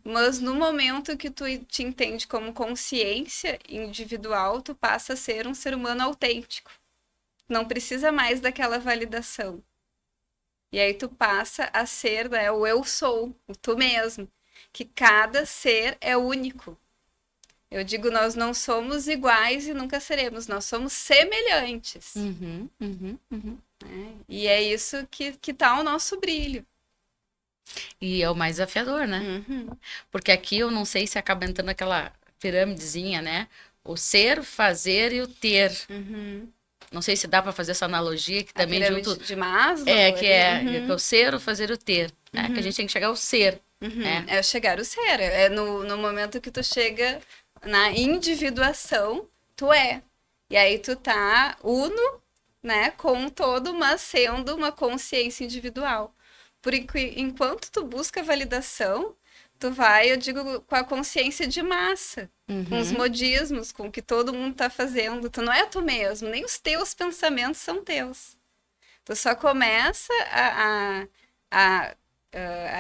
Mas no momento que tu te entende como consciência individual, tu passa a ser um ser humano autêntico. Não precisa mais daquela validação. E aí tu passa a ser, né, o eu sou, o tu mesmo. Que cada ser é único. Eu digo, nós não somos iguais e nunca seremos, nós somos semelhantes. E é isso que tá o nosso brilho. E é o mais desafiador, né? Porque aqui eu não sei se acaba entrando aquela pirâmidezinha, né? O ser, fazer e o ter. Não sei se dá para fazer essa analogia que também junto de Maslow. Que é o ser, o fazer e o ter, né? Que a gente tem que chegar ao ser. É chegar ao ser. É no momento que tu chega na individuação, tu é. E aí tu tá uno, né, com o todo, mas sendo uma consciência individual. Porque enquanto tu busca validação, tu vai, eu digo, com a consciência de massa, com os modismos, com o que todo mundo tá fazendo. Tu não é tu mesmo, nem os teus pensamentos são teus. Tu só começa a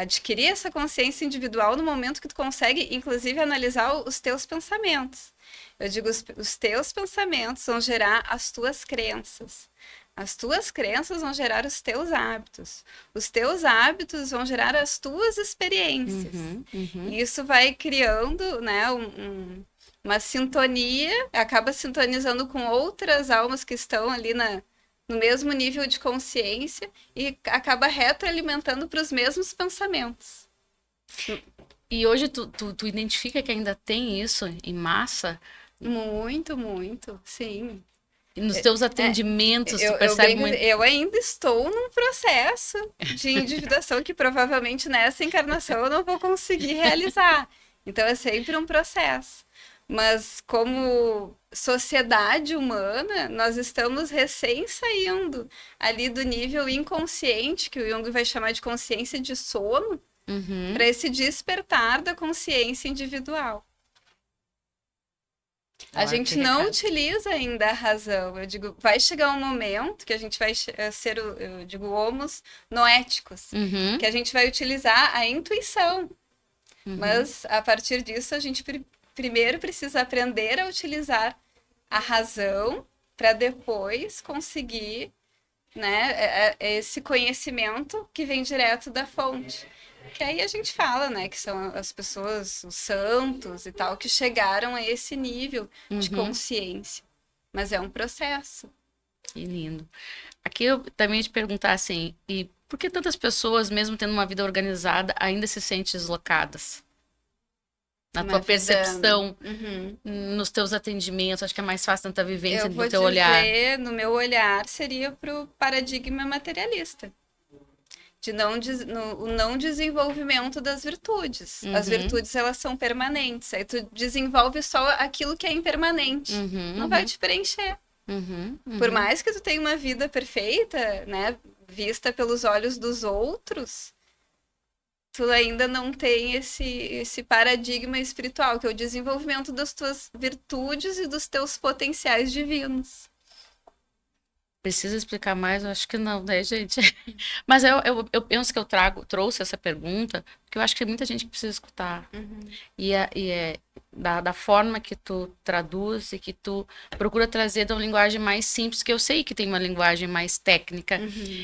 adquirir essa consciência individual no momento que tu consegue, inclusive, analisar os teus pensamentos. Eu digo, os teus pensamentos vão gerar as tuas crenças. As tuas crenças vão gerar os teus hábitos. Os teus hábitos vão gerar as tuas experiências. E isso vai criando, né, uma sintonia, acaba sintonizando com outras almas que estão ali no mesmo nível de consciência e acaba retroalimentando para os mesmos pensamentos. E hoje tu identifica que ainda tem isso em massa? Muito, muito, sim. E nos teus atendimentos, tu percebe muito? Eu ainda estou num processo de individuação que provavelmente nessa encarnação eu não vou conseguir realizar. Então é sempre um processo. Mas como sociedade humana, nós estamos recém saindo ali do nível inconsciente, que o Jung vai chamar de consciência de sono, para esse despertar da consciência individual. A gente não utiliza ainda a razão. Eu digo, vai chegar um momento que a gente vai ser, eu digo, homos noéticos, que a gente vai utilizar a intuição. Mas, a partir disso, a gente primeiro precisa aprender a utilizar a razão para depois conseguir, né, esse conhecimento que vem direto da fonte. Que aí a gente fala, né, que são as pessoas, os santos e tal, que chegaram a esse nível de consciência. Mas é um processo. Que lindo. Aqui eu também ia te perguntar assim, e por que tantas pessoas, mesmo tendo uma vida organizada, ainda se sentem deslocadas? Na tua percepção, nos teus atendimentos, acho que é mais fácil tanta vivência do teu olhar. No meu olhar, seria para o paradigma materialista. O não desenvolvimento das virtudes. As virtudes, elas são permanentes. Aí tu desenvolve só aquilo que é impermanente. Não vai te preencher. Por mais que tu tenha uma vida perfeita, né, vista pelos olhos dos outros, tu ainda não tem esse paradigma espiritual, que é o desenvolvimento das tuas virtudes e dos teus potenciais divinos. Precisa explicar mais? Eu acho que não, né, gente? Mas eu penso que eu trouxe essa pergunta, porque eu acho que tem muita gente que precisa escutar. E é da forma que tu traduz e que tu procura trazer de uma linguagem mais simples, que eu sei que tem uma linguagem mais técnica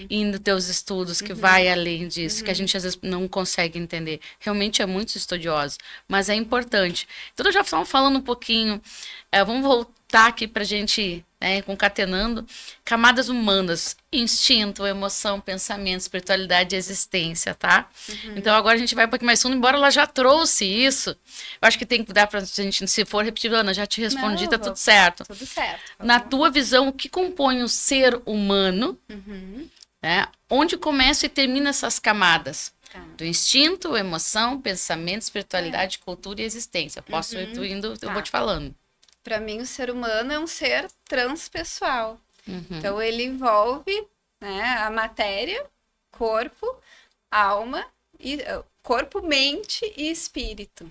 e nos teus estudos, que vai além disso, que a gente às vezes não consegue entender. Realmente é muito estudioso, mas é importante. Então, nós já estamos falando um pouquinho, vamos voltar aqui pra gente... concatenando camadas humanas, instinto, emoção, pensamento, espiritualidade e existência, tá? Então agora a gente vai um pouquinho mais fundo, embora ela já trouxe isso, eu acho que tem que dar pra gente, se for repetir, Ana, já te respondi, tá tudo certo. Tudo certo. Na tua visão, o que compõe o ser humano, né? Onde começa e termina essas camadas? Do instinto, emoção, pensamento, espiritualidade, cultura e existência. Posso ir indo, eu vou te falando. Para mim, o ser humano é um ser transpessoal. Então, ele envolve, né, a matéria, corpo, alma, corpo, mente e espírito.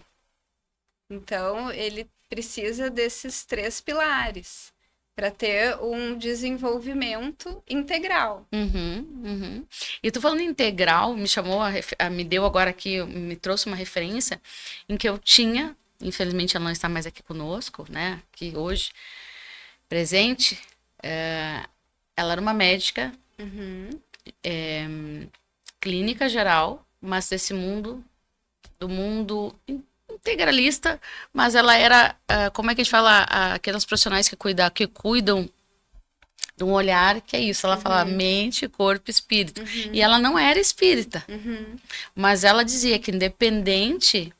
Então, ele precisa desses 3 pilares para ter um desenvolvimento integral. E tu falando integral, me deu agora aqui, me trouxe uma referência em que eu tinha... Infelizmente, ela não está mais aqui conosco, né? Aqui hoje, presente. Ela era uma médica, clínica geral, mas desse mundo, do mundo integralista, mas ela era, como é que a gente fala, aqueles profissionais que cuidam de um olhar, que é isso, ela falava mente, corpo, espírito. E ela não era espírita, mas ela dizia que independente...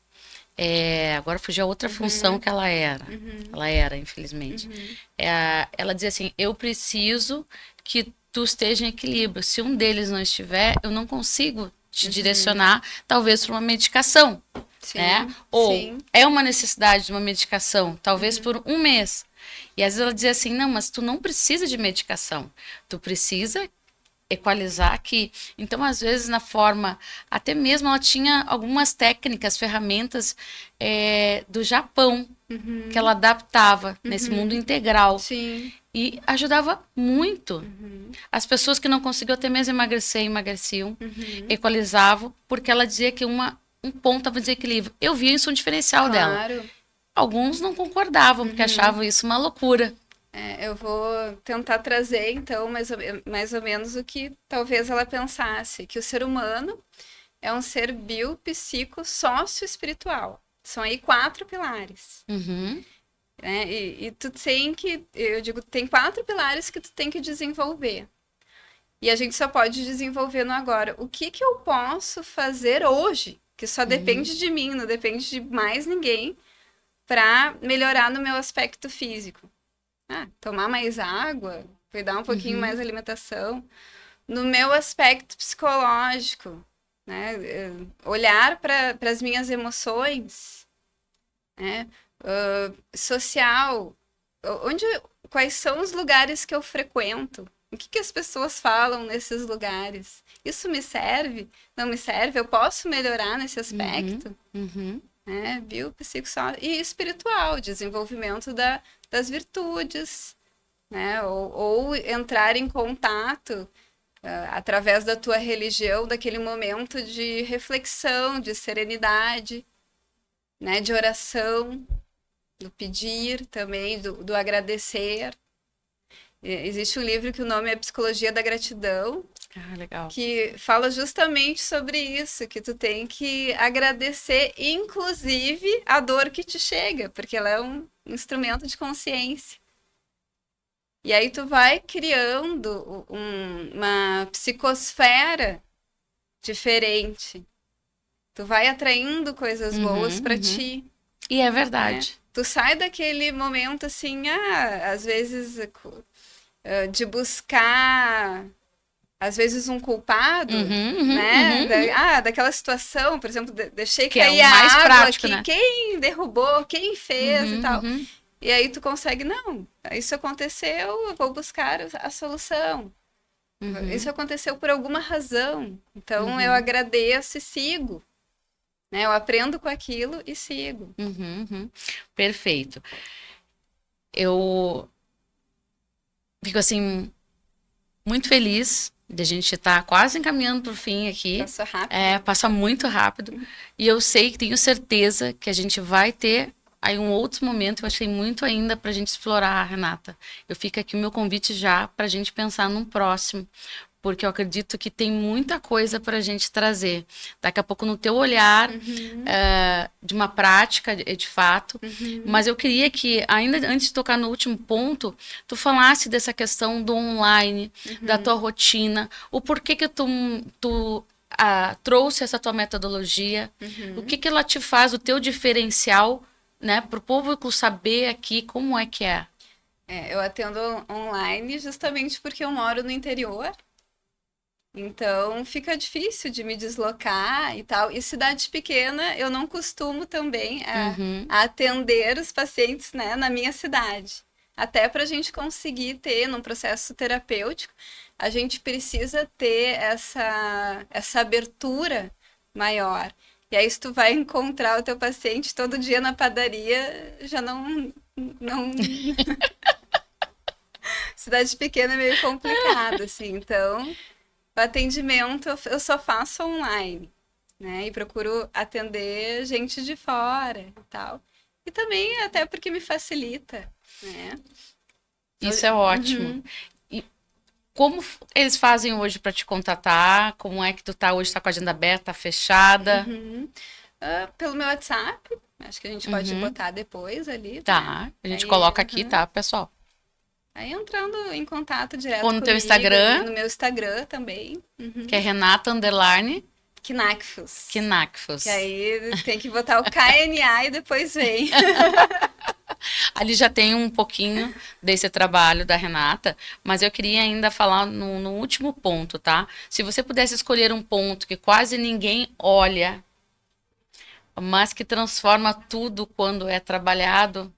agora fugiu a outra função que ela era. Ela era, infelizmente. Ela dizia assim, eu preciso que tu esteja em equilíbrio. Se um deles não estiver, eu não consigo te direcionar, talvez, para uma medicação. Né? Ou é uma necessidade de uma medicação, talvez por um mês. E às vezes ela dizia assim, não, mas tu não precisa de medicação. Tu precisa equalizar aqui. Então, às vezes, na forma, até mesmo ela tinha algumas técnicas, ferramentas do Japão, que ela adaptava nesse mundo integral. Sim. E ajudava muito. As pessoas que não conseguiam até mesmo emagrecer, emagreciam, equalizavam, porque ela dizia que um ponto estava em desequilíbrio. Eu via isso um diferencial dela. Alguns não concordavam, porque achavam isso uma loucura. Eu vou tentar trazer, então, mais ou menos o que talvez ela pensasse, que o ser humano é um ser biopsico sócio-espiritual. São aí 4 pilares. E tu tem que, eu digo, tem 4 pilares que tu tem que desenvolver. E a gente só pode desenvolver no agora. O que eu posso fazer hoje, que só depende de mim, não depende de mais ninguém, para melhorar no meu aspecto físico? Tomar mais água, cuidar um pouquinho mais da alimentação. No meu aspecto psicológico, né? Olhar para as minhas emoções, né? Social, quais são os lugares que eu frequento? O que as pessoas falam nesses lugares? Isso me serve? Não me serve? Eu posso melhorar nesse aspecto? Né? Biopsicossocial e espiritual, desenvolvimento das virtudes, né? Ou entrar em contato através da tua religião, daquele momento de reflexão, de serenidade, né? De oração, do pedir também, do agradecer. Existe um livro que o nome é Psicologia da Gratidão, Legal. que fala justamente sobre isso, que tu tem que agradecer, inclusive, a dor que te chega, porque ela é um instrumento de consciência. E aí tu vai criando uma psicosfera diferente. Tu vai atraindo coisas boas para ti. E é verdade. Né? Tu sai daquele momento assim, às vezes de buscar, às vezes, um culpado, né? Daquela situação, por exemplo, deixei que cair é o mais a água prático, aqui, né? quem derrubou, quem fez e tal. E aí tu consegue, não, isso aconteceu, eu vou buscar a solução. Isso aconteceu por alguma razão. Então eu agradeço e sigo. Né? Eu aprendo com aquilo e sigo. Perfeito. Eu fico assim muito feliz de a gente estar quase encaminhando para o fim aqui. Passou rápido. Passa muito rápido. E eu sei, tenho certeza que a gente vai ter aí um outro momento. Eu achei muito ainda para a gente explorar, Renata. Eu fico aqui o meu convite já para a gente pensar num próximo. Porque eu acredito que tem muita coisa para a gente trazer. Daqui a pouco no teu olhar de uma prática, de fato. Mas eu queria que, ainda antes de tocar no último ponto, tu falasse dessa questão do online, da tua rotina, o porquê que tu trouxe essa tua metodologia, o que ela te faz, o teu diferencial, né, para o público saber aqui como é que é. Eu atendo online justamente porque eu moro no interior. Então, fica difícil de me deslocar e tal. E cidade pequena, eu não costumo também a atender os pacientes, né, na minha cidade. Até para a gente conseguir ter, num processo terapêutico, a gente precisa ter essa abertura maior. E aí, se tu vai encontrar o teu paciente todo dia na padaria, já não... Cidade pequena é meio complicado, assim. Então... O atendimento eu só faço online, né? E procuro atender gente de fora e tal. E também até porque me facilita, né? Isso é ótimo. E como eles fazem hoje para te contatar? Como é que tu tá hoje? Tá com a agenda aberta, fechada? Pelo meu WhatsApp. Acho que a gente pode botar depois ali. Tá, né? a gente coloca aqui, tá, pessoal? Aí entrando em contato direto Ou no teu comigo, Instagram. No meu Instagram também. Que é Renata _ Knakfus. Knakfus. Que aí tem que botar o KNA e depois vem. Ali já tem um pouquinho desse trabalho da Renata, mas eu queria ainda falar no último ponto, tá? Se você pudesse escolher um ponto que quase ninguém olha, mas que transforma tudo quando é trabalhado,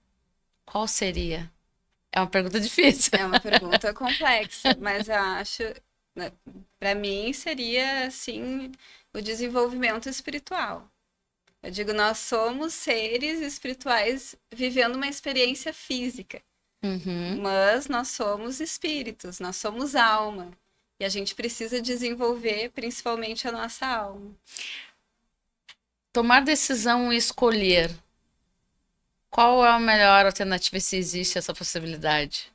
qual seria? É uma pergunta difícil. É uma pergunta complexa, mas eu acho, né, para mim seria assim o desenvolvimento espiritual. Eu digo, nós somos seres espirituais vivendo uma experiência física, mas nós somos espíritos, nós somos alma, e a gente precisa desenvolver principalmente a nossa alma. Tomar decisão e escolher. Qual é a melhor alternativa, se existe essa possibilidade?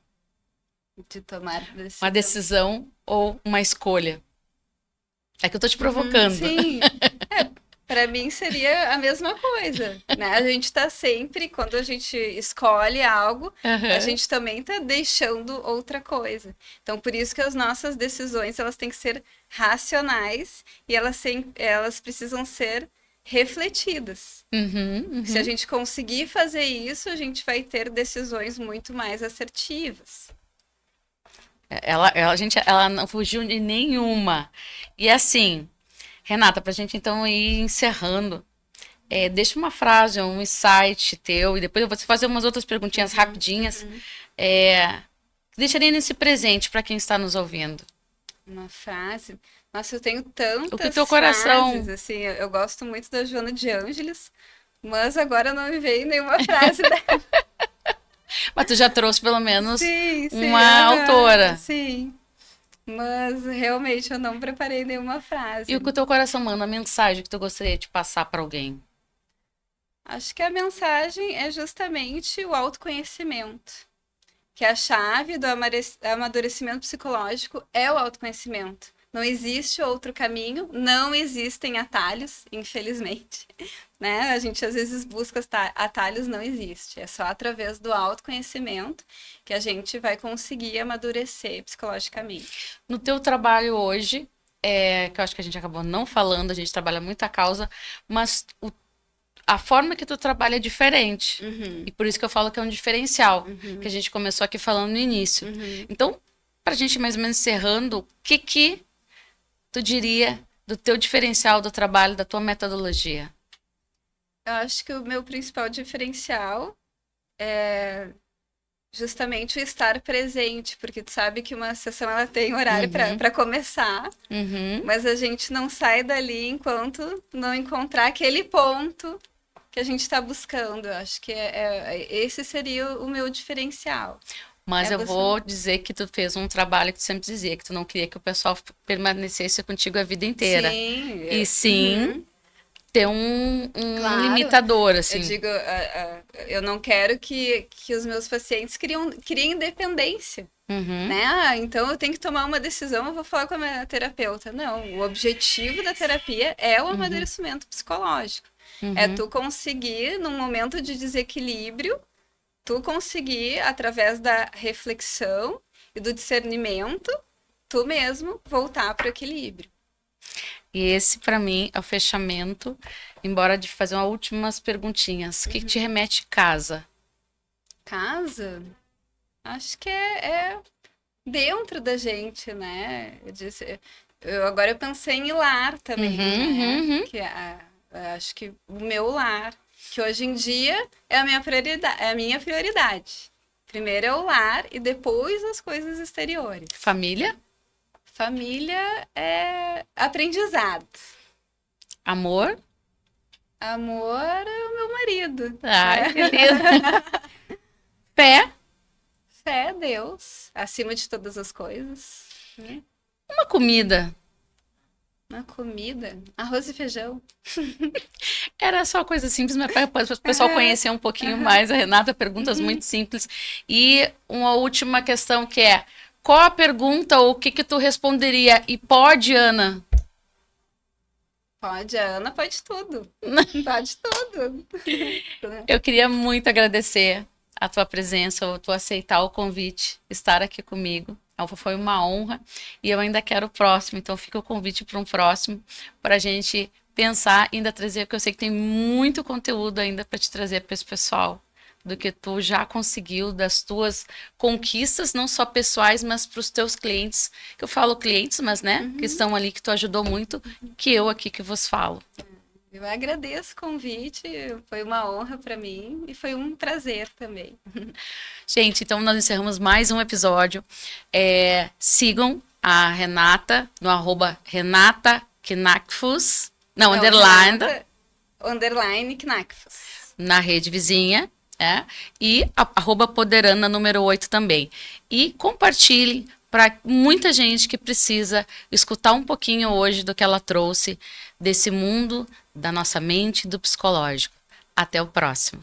De tomar decisão. Uma decisão ou uma escolha? É que eu tô te provocando. Sim, para mim seria a mesma coisa, né? A gente tá sempre, quando a gente escolhe algo, a gente também tá deixando outra coisa. Então, por isso que as nossas decisões, elas têm que ser racionais e elas precisam ser refletidas. Se a gente conseguir fazer isso, a gente vai ter decisões muito mais assertivas. Ela não fugiu de nenhuma. E assim, Renata, pra gente então ir encerrando, Deixa uma frase, um insight teu, e depois eu vou te fazer umas outras perguntinhas rapidinhas. Que deixaria nesse presente para quem está nos ouvindo? Uma frase. Nossa, eu tenho tantas O que teu coração... frases, assim, eu gosto muito da Joana de Ângeles, mas agora não me veio nenhuma frase dela. Mas tu já trouxe pelo menos Sim, uma autora. Sim, mas realmente eu não preparei nenhuma frase. E o que o teu coração manda, a mensagem que tu gostaria de passar para alguém? Acho que a mensagem é justamente o autoconhecimento. Que a chave do amadurecimento psicológico é o autoconhecimento. Não existe outro caminho, não existem atalhos, infelizmente. Né? A gente às vezes busca atalhos, não existe. É só através do autoconhecimento que a gente vai conseguir amadurecer psicologicamente. No teu trabalho hoje, que eu acho que a gente acabou não falando, a gente trabalha muito a causa, mas a forma que tu trabalha é diferente. E por isso que eu falo que é um diferencial, que a gente começou aqui falando no início. Então, pra gente mais ou menos encerrando, o que tu diria do teu diferencial do trabalho, da tua metodologia? Eu acho que o meu principal diferencial é justamente o estar presente, porque tu sabe que uma sessão ela tem horário para começar, mas a gente não sai dali enquanto não encontrar aquele ponto que a gente está buscando. Eu acho que esse seria o meu diferencial. Mas eu vou dizer que tu fez um trabalho que tu sempre dizia, que tu não queria que o pessoal permanecesse contigo a vida inteira. Sim. E sim, ter um Claro. limitador, assim. Eu digo, eu não quero que os meus pacientes criem independência. Né? Então eu tenho que tomar uma decisão, eu vou falar com a minha terapeuta. Não, o objetivo da terapia é o amadurecimento psicológico. É tu conseguir, num momento de desequilíbrio, tu conseguir, através da reflexão e do discernimento, tu mesmo voltar para o equilíbrio. E esse, para mim, é o fechamento, embora de fazer umas últimas perguntinhas. O que te remete casa? Casa? Acho que é dentro da gente, né? Agora eu pensei em lar também, né? Que acho que o meu lar, que hoje em dia é a minha prioridade. Primeiro é o lar e depois as coisas exteriores. Família? Família é aprendizado. Amor? Amor é o meu marido. Ai, que lindo. Fé? Fé é Deus, acima de todas as coisas. Né? Uma comida? Uma comida? Arroz e feijão. Era só coisa simples, mas para o pessoal conhecer um pouquinho mais a Renata, perguntas muito simples. E uma última questão que é, qual a pergunta ou o que tu responderia? E pode, Ana? Pode, a Ana pode tudo. Pode tudo. Eu queria muito agradecer a tua presença, tu aceitar o convite, estar aqui comigo. Foi uma honra e eu ainda quero o próximo, então fica o convite para um próximo, para a gente pensar e ainda trazer, porque eu sei que tem muito conteúdo ainda para te trazer para esse pessoal, do que tu já conseguiu, das tuas conquistas, não só pessoais, mas para os teus clientes, que eu falo clientes, mas né, que estão ali, que tu ajudou muito, que eu aqui que vos falo. Eu agradeço o convite, foi uma honra para mim e foi um prazer também. Gente, então nós encerramos mais um episódio. Sigam a Renata no @RenataKnakfuss, underline Knakfuss. Na rede vizinha, e @Poderana número 8 também. E compartilhem para muita gente que precisa escutar um pouquinho hoje do que ela trouxe desse mundo da nossa mente e do psicológico. Até o próximo.